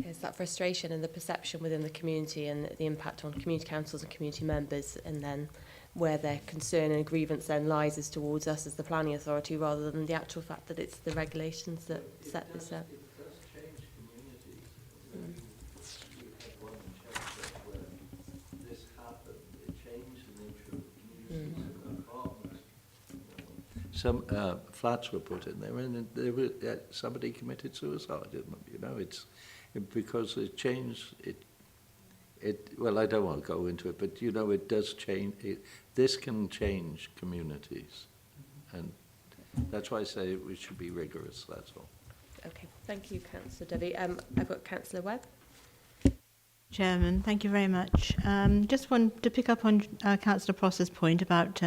Yes, that frustration and the perception within the community and the impact on community councils and community members, and then where their concern and grievance then lies is towards us as the planning authority, rather than the actual fact that it's the regulations that set this up. Some flats were put in there, and there were, somebody committed suicide. It's because it changed. Well, I don't want to go into it, but it does change. This can change communities, and that's why I say we should be rigorous. That's all. Okay, thank you, Councillor Dovey. I've got Councillor Webb. Chairman, thank you very much. Just want to pick up on Councillor Prosser's point about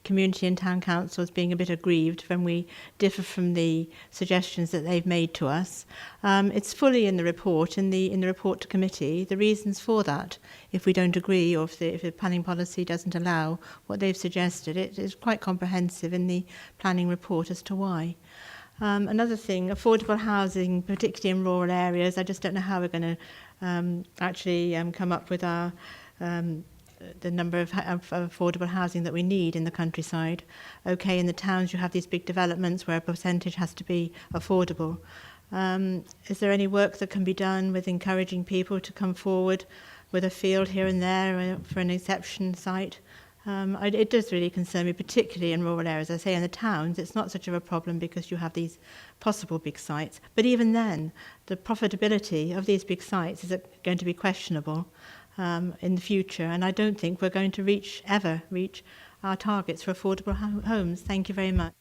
community and town councils being a bit aggrieved when we differ from the suggestions that they've made to us. It's fully in the report, in the report to committee, the reasons for that. If we don't agree, or if the planning policy doesn't allow what they've suggested, it is quite comprehensive in the planning report as to why. Another thing, affordable housing, particularly in rural areas, I just don't know how we're going to actually come up with our the number of affordable housing that we need in the countryside. Okay, in the towns you have these big developments where a percentage has to be affordable. Is there any work that can be done with encouraging people to come forward with a field here and there for an exception site? It does really concern me, particularly in rural areas. I say in the towns, it's not such of a problem because you have these possible big sites. But even then, the profitability of these big sites is going to be questionable in the future. And I don't think we're going to ever reach our targets for affordable homes. Thank you very much.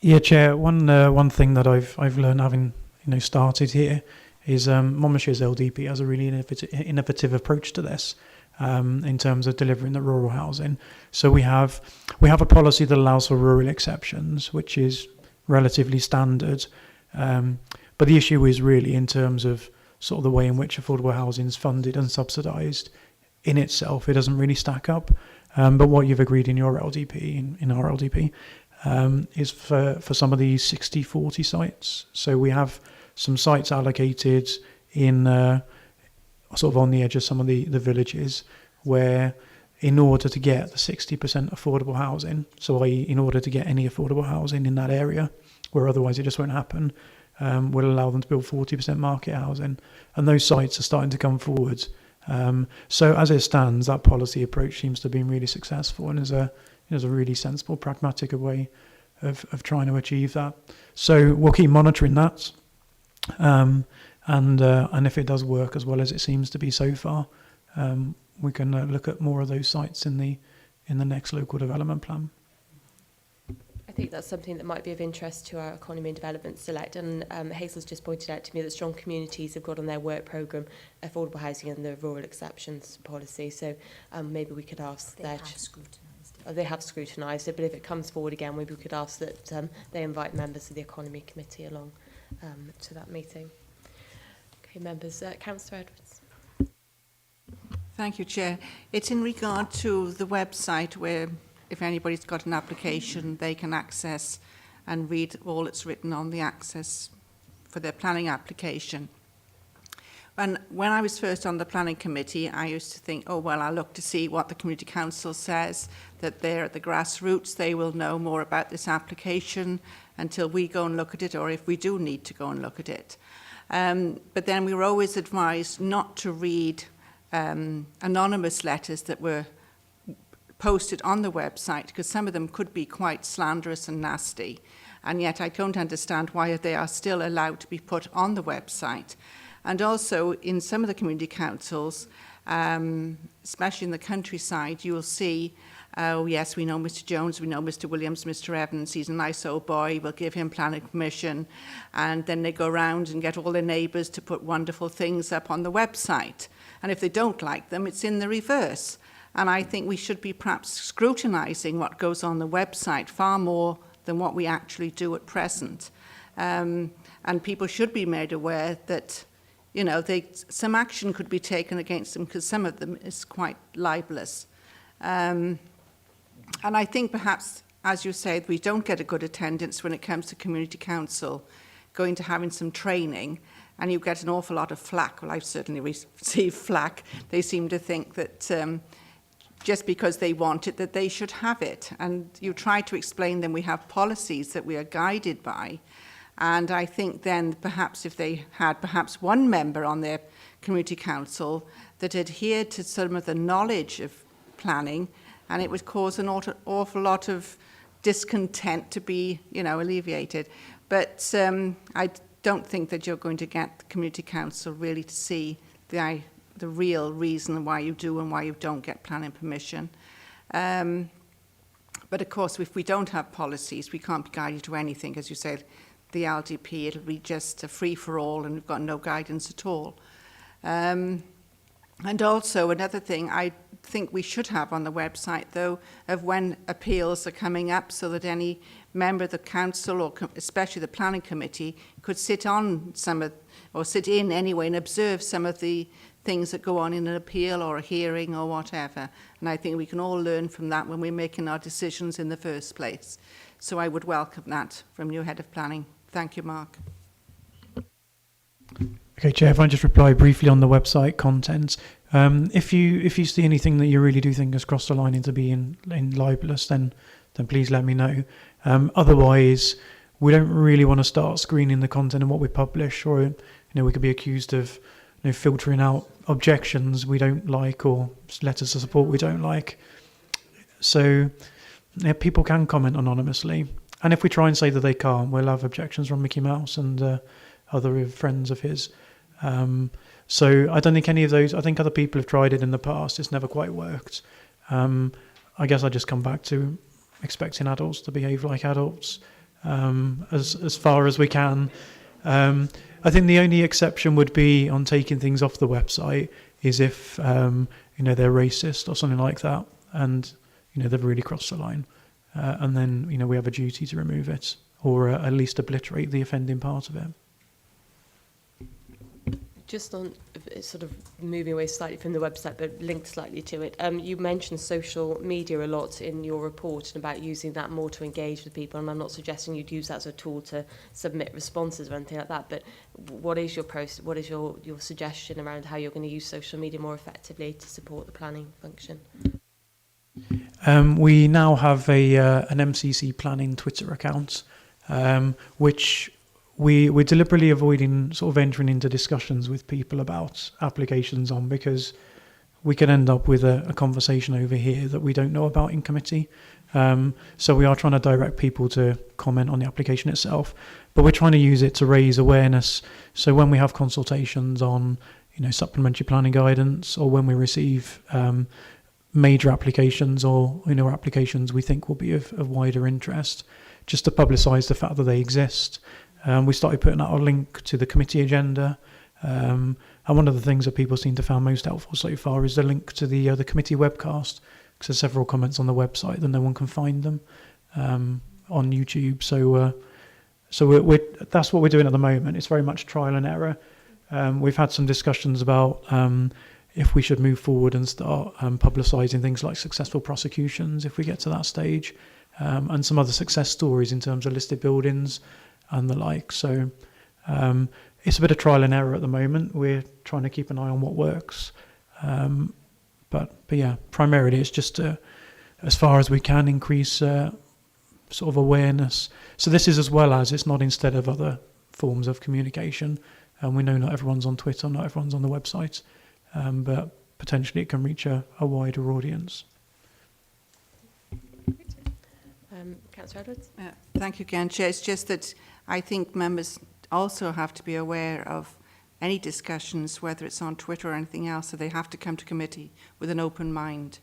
Yeah, Chair. One thing that I've learned having started here is Monmouthshire's LDP has a really innovative approach to this. In terms of delivering the rural housing. So we have a policy that allows for rural exceptions, which is relatively standard. But the issue is really in terms of sort of the way in which affordable housing is funded and subsidised in itself. It doesn't really stack up. But what you've agreed in your LDP, in our LDP, is for some of these 60-40 sites. So we have some sites allocated in sort of on the edge of some of the villages where, in order to get the 60% affordable housing, so i.e. in order to get any affordable housing in that area, where otherwise it just won't happen, will allow them to build 40% market housing. And those sites are starting to come forward. So as it stands, that policy approach seems to have been really successful and is a really sensible, pragmatic way of trying to achieve that. So we'll keep monitoring that. And if it does work as well as it seems to be so far, we can look at more of those sites in the next local development plan. I think that's something that might be of interest to our Economy and Development Select. And Hazel's just pointed out to me that Strong Communities have got on their work programme affordable housing and the rural exceptions policy. So maybe we could ask that. They have scrutinised it, but if it comes forward again, maybe we could ask that they invite members of the Economy Committee along to that meeting. Okay, members. Councillor Edwards. Thank you, Chair. It's in regard to the website where, if anybody's got an application, they can access and read all that's written on the access for their planning application. And when I was first on the planning committee, I used to think, oh, well, I'll look to see what the community council says, that they're at the grassroots, they will know more about this application until we go and look at it, or if we do need to go and look at it. But then we were always advised not to read anonymous letters that were posted on the website, because some of them could be quite slanderous and nasty. And yet I don't understand why they are still allowed to be put on the website. And also in some of the community councils, especially in the countryside, you will see, oh yes, we know Mr. Jones, we know Mr. Williams, Mr. Evans, he's a nice old boy, we'll give him planning permission. And then they go around and get all their neighbours to put wonderful things up on the website. And if they don't like them, it's in the reverse. And I think we should be perhaps scrutinising what goes on the website far more than what we actually do at present. And people should be made aware that, you know, some action could be taken against them, because some of them is quite libelous. And I think perhaps, as you said, we don't get a good attendance when it comes to community council going to having some training, and you get an awful lot of flack. Well, I've certainly received flack. They seem to think that just because they want it, that they should have it. And you try to explain them we have policies that we are guided by. And I think then perhaps if they had perhaps one member on their community council that adhered to some of the knowledge of planning, and it would cause an awful lot of discontent to be, you know, alleviated. But I don't think that you're going to get the community council really to see the real reason why you do and why you don't get planning permission. But of course, if we don't have policies, we can't be guided to anything. As you said, the LDP, it'll be just a free-for-all and we've got no guidance at all. And also another thing I think we should have on the website, though, of when appeals are coming up, so that any member of the council, or especially the planning committee, could sit on some of, or sit in anyway and observe some of the things that go on in an appeal or a hearing or whatever. And I think we can all learn from that when we're making our decisions in the first place. So I would welcome that from you, Head of Planning. Thank you, Mark. Okay, Chair, if I just reply briefly on the website contents. If you see anything that you really do think has crossed the line into being libelous, then please let me know. Otherwise, we don't really want to start screening the content of what we publish, or we could be accused of filtering out objections we don't like or letters of support we don't like. So people can comment anonymously, and if we try and say that they can't, we'll have objections from Mickey Mouse and other friends of his. So I don't think any of those, I think other people have tried it in the past, it's never quite worked. I guess I just come back to expecting adults to behave like adults as far as we can. I think the only exception would be on taking things off the website is if they're racist or something like that, and they've really crossed the line, and then we have a duty to remove it, or at least obliterate the offending part of it. Just on sort of moving away slightly from the website, but linked slightly to it, you mentioned social media a lot in your report and about using that more to engage with people. And I'm not suggesting you'd use that as a tool to submit responses or anything like that. But what is your what is your suggestion around how you're going to use social media more effectively to support the planning function? We now have an MCC planning Twitter account, which we're deliberately avoiding sort of entering into discussions with people about applications on, because we can end up with a conversation over here that we don't know about in committee. So we are trying to direct people to comment on the application itself, but we're trying to use it to raise awareness. So when we have consultations on, supplementary planning guidance, or when we receive major applications or applications we think will be of wider interest, just to publicise the fact that they exist. We started putting out a link to the committee agenda, and one of the things that people seem to find most helpful so far is the link to the committee webcast, because there's several comments on the website that no one can find them on YouTube. So that's what we're doing at the moment. It's very much trial and error. We've had some discussions about if we should move forward and start publicising things like successful prosecutions if we get to that stage, and some other success stories in terms of listed buildings and the like. So it's a bit of trial and error at the moment. We're trying to keep an eye on what works. But yeah, primarily it's just to, as far as we can, increase sort of awareness. So this is as well as, it's not instead of other forms of communication. And we know not everyone's on Twitter, not everyone's on the website, but potentially it can reach a wider audience. Councillor Edwards? Thank you, again, Chair. It's just that I think members also have to be aware of any discussions, whether it's on Twitter or anything else, so they have to come to committee with an open mind.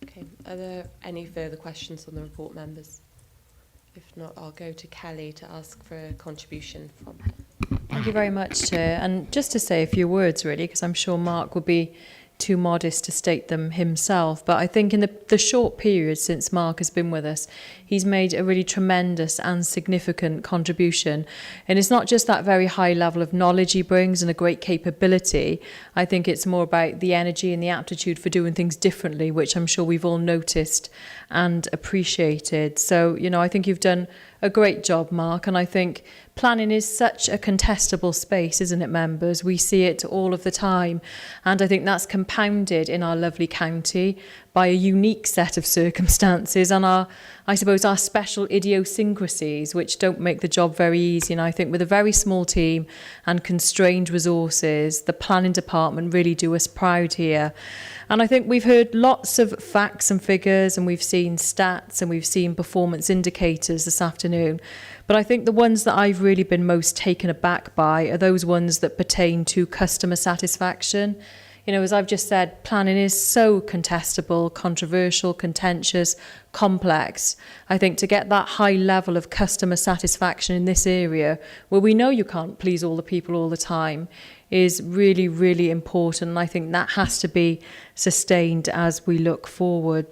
Okay, are there any further questions on the report, members? If not, I'll go to Kelly to ask for a contribution from her. Thank you very much, Chair. And just to say a few words, really, because I'm sure Mark would be too modest to state them himself. But I think in the short period since Mark has been with us, he's made a really tremendous and significant contribution. And it's not just that very high level of knowledge he brings and a great capability. I think it's more about the energy and the aptitude for doing things differently, which I'm sure we've all noticed and appreciated. So, I think you've done a great job, Mark, and I think planning is such a contestable space, isn't it, members? We see it all of the time, and I think that's compounded in our lovely county by a unique set of circumstances and our special idiosyncrasies, which don't make the job very easy. And I think with a very small team and constrained resources, the planning department really do us proud here. And I think we've heard lots of facts and figures, and we've seen stats and we've seen performance indicators this afternoon. But I think the ones that I've really been most taken aback by are those ones that pertain to customer satisfaction. As I've just said, planning is so contestable, controversial, contentious, complex. I think to get that high level of customer satisfaction in this area, where we know you can't please all the people all the time, is really, really important. And I think that has to be sustained as we look forward.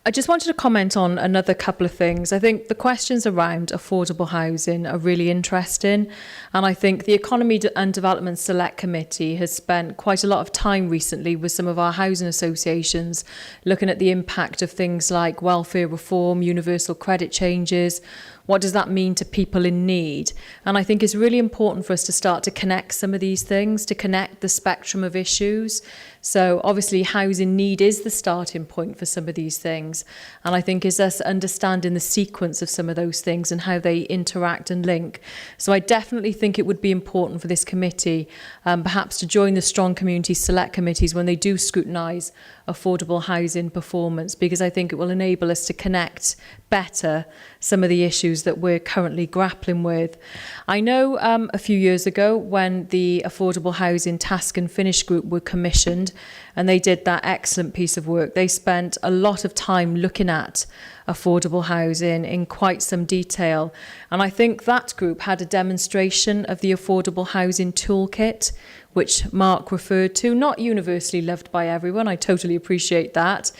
I just wanted to comment on another couple of things. I think the questions around affordable housing are really interesting. And I think the Economy and Development Select Committee has spent quite a lot of time recently with some of our housing associations looking at the impact of things like welfare reform, universal credit changes. What does that mean to people in need? And I think it's really important for us to start to connect some of these things, to connect the spectrum of issues. So obviously housing need is the starting point for some of these things. And I think it's us understanding the sequence of some of those things and how they interact and link. So I definitely think it would be important for this committee perhaps to join the Strong Community Select Committees when they do scrutinise affordable housing performance, because I think it will enable us to connect better some of the issues that we're currently grappling with. I know a few years ago when the Affordable Housing Task and Finish Group were commissioned, and they did that excellent piece of work. They spent a lot of time looking at affordable housing in quite some detail. And I think that group had a demonstration of the affordable housing toolkit, which Mark referred to, not universally loved by everyone. I totally appreciate that.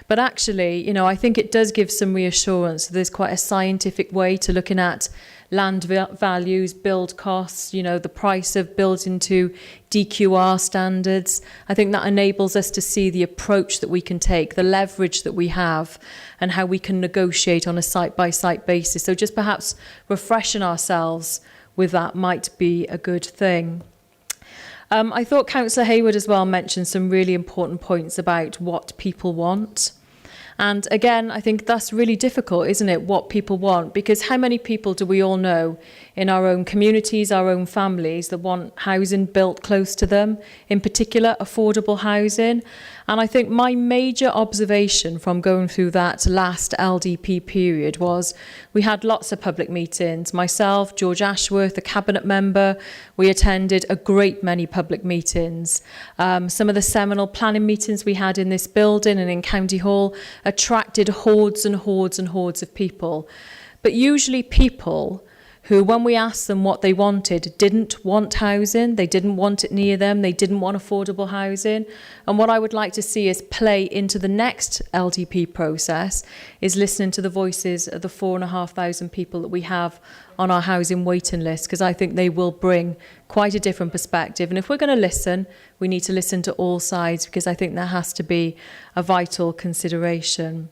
But actually, I think it does give some reassurance. There's quite a scientific way to looking at land values, build costs, you know, the price of building to DQR standards. I think that enables us to see the approach that we can take, the leverage that we have, and how we can negotiate on a site-by-site basis. So just perhaps refreshing ourselves with that might be a good thing. I thought Councillor Hayward as well mentioned some really important points about what people want. And again, I think that's really difficult, isn't it, what people want? Because how many people do we all know in our own communities, our own families, that want housing built close to them, in particular affordable housing? And I think my major observation from going through that last LDP period was we had lots of public meetings. Myself, George Ashworth, a cabinet member, we attended a great many public meetings. Some of the seminal planning meetings we had in this building and in County Hall attracted hordes and hordes and hordes of people. But usually people who, when we asked them what they wanted, didn't want housing, they didn't want it near them, they didn't want affordable housing. And what I would like to see is play into the next LDP process is listening to the voices of the 4,500 people that we have on our housing waiting list, because I think they will bring quite a different perspective. And if we're going to listen, we need to listen to all sides, because I think that has to be a vital consideration.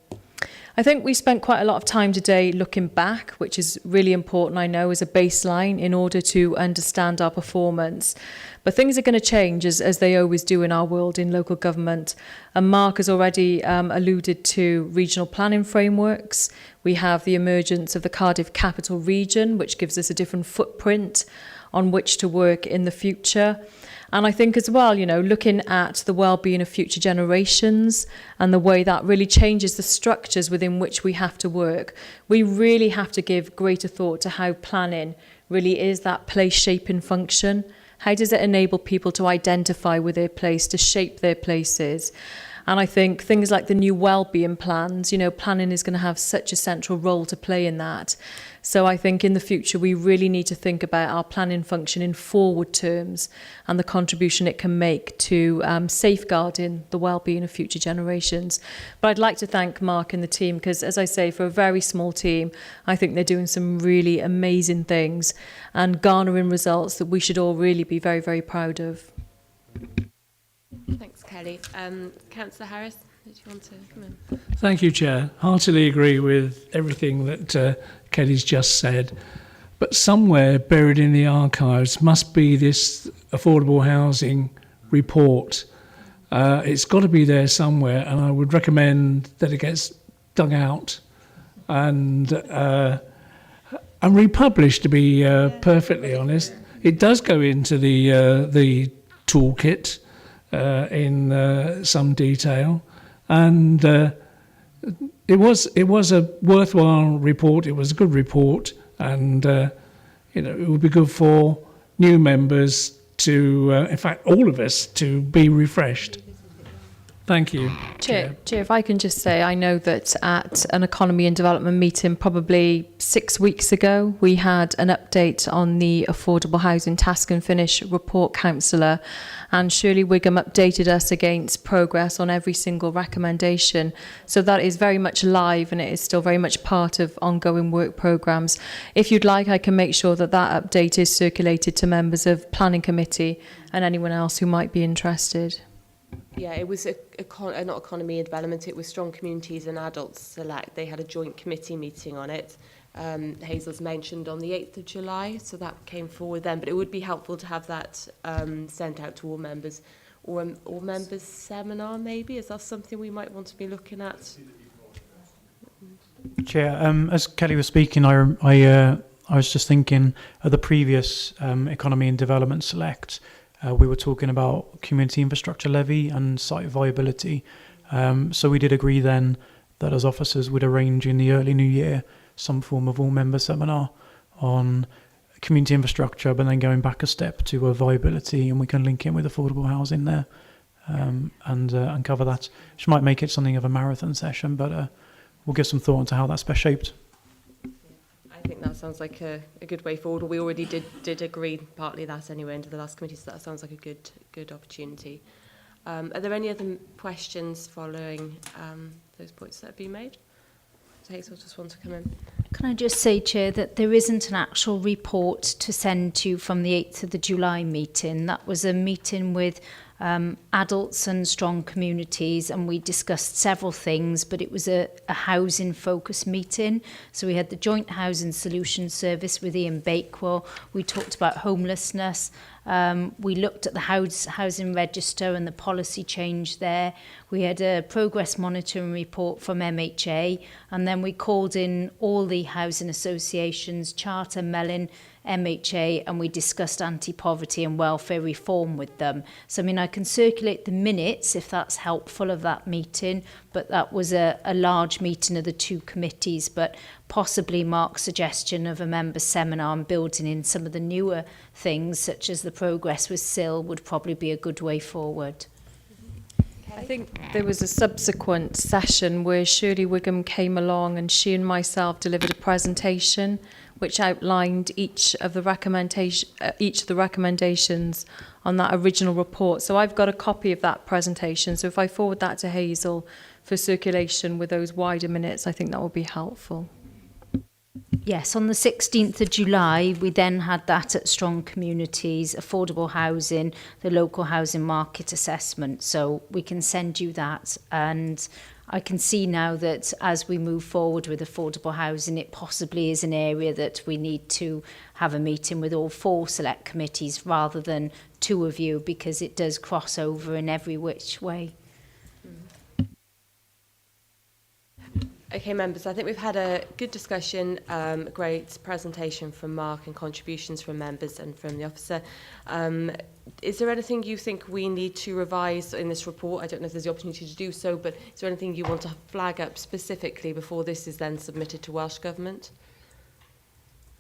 I think we spent quite a lot of time today looking back, which is really important, I know, as a baseline in order to understand our performance. But things are going to change, as they always do in our world in local government. And Mark has already alluded to regional planning frameworks. We have the emergence of the Cardiff Capital Region, which gives us a different footprint on which to work in the future. And I think as well, you know, looking at the well-being of future generations and the way that really changes the structures within which we have to work, we really have to give greater thought to how planning really is that place-shaping function. How does it enable people to identify with their place, to shape their places? And I think things like the new well-being plans, you know, planning is going to have such a central role to play in that. So I think in the future, we really need to think about our planning function in forward terms and the contribution it can make to safeguarding the well-being of future generations. But I'd like to thank Mark and the team, because, as I say, for a very small team, I think they're doing some really amazing things and garnering results that we should all really be very, very proud of. Thanks, Kelly. Councillor Harris, did you want to come in? Thank you, Chair. Heartily agree with everything that Kelly's just said. But somewhere buried in the archives must be this affordable housing report. It's got to be there somewhere, and I would recommend that it gets dug out and republished, to be perfectly honest. It does go into the toolkit in some detail, and it was a worthwhile report. It was a good report, and you know, it would be good for new members to, in fact, all of us, to be refreshed. Thank you. Chair, if I can just say, I know that at an economy and development meeting probably 6 weeks ago, we had an update on the Affordable Housing Task and Finish report, Councillor, and Shirley Wigham updated us against progress on every single recommendation. So that is very much live, and it is still very much part of ongoing work programmes. If you'd like, I can make sure that that update is circulated to members of Planning Committee and anyone else who might be interested. Yeah, it was not economy and development, it was Strong Communities and Adults Select. They had a joint committee meeting on it. Hazel's mentioned on the 8th of July, so that came forward then. But it would be helpful to have that sent out to all members, or all members seminar maybe. Is that something we might want to be looking at? Chair, as Kelly was speaking, I was just thinking of the previous Economy and Development Select. We were talking about community infrastructure levy and site viability. So we did agree then that as officers would arrange in the early new year some form of all-member seminar on community infrastructure, but then going back a step to a viability, and we can link in with affordable housing there and cover that. Which might make it something of a marathon session, but we'll give some thought into how that's best shaped. I think that sounds like a good way forward. We already did agree partly that anyway into the last committee, so that sounds like a good opportunity. Are there any other questions following those points that have been made? So Hazel just wants to come in. Can I just say, Chair, that there isn't an actual report to send to you from the 8th of the July meeting. That was a meeting with adults and strong communities, and we discussed several things, but it was a housing focused meeting. So we had the Joint Housing Solutions Service with Ian Bakewell. We talked about homelessness. We looked at the housing register and the policy change there. We had a progress monitoring report from MHA, and then we called in all the housing associations, Charter, Mellon, MHA, and we discussed anti-poverty and welfare reform with them. So, I mean, I can circulate the minutes if that's helpful of that meeting, but that was a large meeting of the two committees, but possibly Mark's suggestion of a member seminar and building in some of the newer things, such as the progress with SIL, would probably be a good way forward. I think there was a subsequent session where Shirley Wigham came along and she and myself delivered a presentation which outlined each of the recommendations on that original report. So I've got a copy of that presentation. So if I forward that to Hazel for circulation with those wider minutes, I think that would be helpful. Yes, on the 16th of July, we then had that at Strong Communities, affordable housing, the local housing market assessment. So we can send you that. And I can see now that as we move forward with affordable housing, it possibly is an area that we need to have a meeting with all 4 select committees rather than 2 of you, because it does cross over in every which way. Okay, members, I think we've had a good discussion, a great presentation from Mark and contributions from members and from the officer. Is there anything you think we need to revise in this report? I don't know if there's the opportunity to do so, but is there anything you want to flag up specifically before this is then submitted to Welsh Government?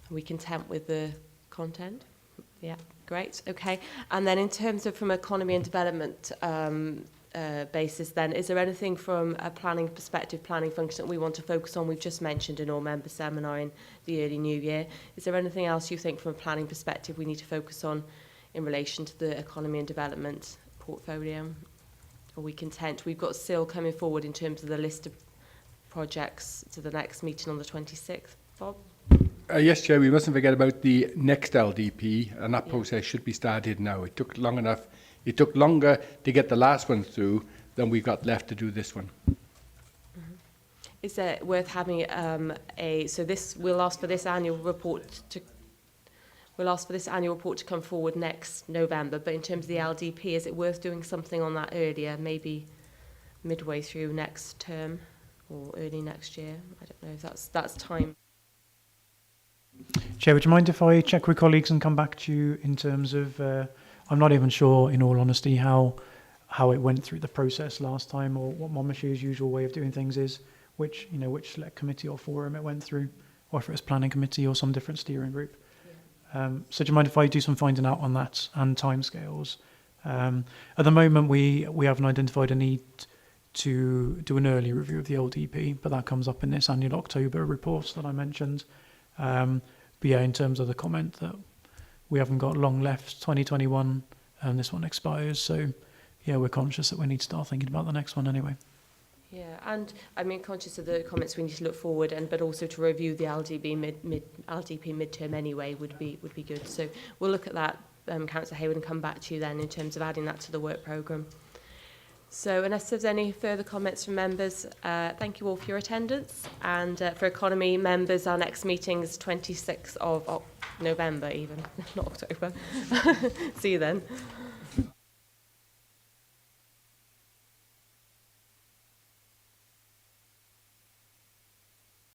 Are we content with the content? Yeah, great, okay. And then in terms of from economy and development basis then, is there anything from a planning perspective, planning function that we want to focus on? We've just mentioned an all-member seminar in the early new year. Is there anything else you think from a planning perspective we need to focus on in relation to the economy and development portfolio? Are we content? We've got SIL coming forward in terms of the list of projects to the next meeting on the 26th. Bob? Yes, Chair, we mustn't forget about the next LDP, and that process should be started now. It took long enough. It took longer to get the last one through than we've got left to do this one. Is it worth having we'll ask for this annual report to come forward next November, but in terms of the LDP, is it worth doing something on that earlier, maybe midway through next term or early next year? I don't know if that's time. Chair, would you mind if I check with colleagues and come back to you in terms of I'm not even sure, in all honesty, how it went through the process last time, or what Monmouthshire's usual way of doing things is, which select committee or forum it went through, or if it was planning committee or some different steering group. So do you mind if I do some finding out on that and timescales? At the moment, we haven't identified a need to do an early review of the LDP, but that comes up in this annual October report that I mentioned. But yeah, in terms of the comment that we haven't got long left, 2021, and this one expires. So, yeah, we're conscious that we need to start thinking about the next one anyway. Yeah, and I mean, conscious of the comments, we need to look forward, but also to review the LDP midterm anyway would be good. So we'll look at that, Councillor Hayward, and come back to you then in terms of adding that to the work programme. So unless there's any further comments from members, thank you all for your attendance. And for economy members, our next meeting is 26th of November even, not October. See you then.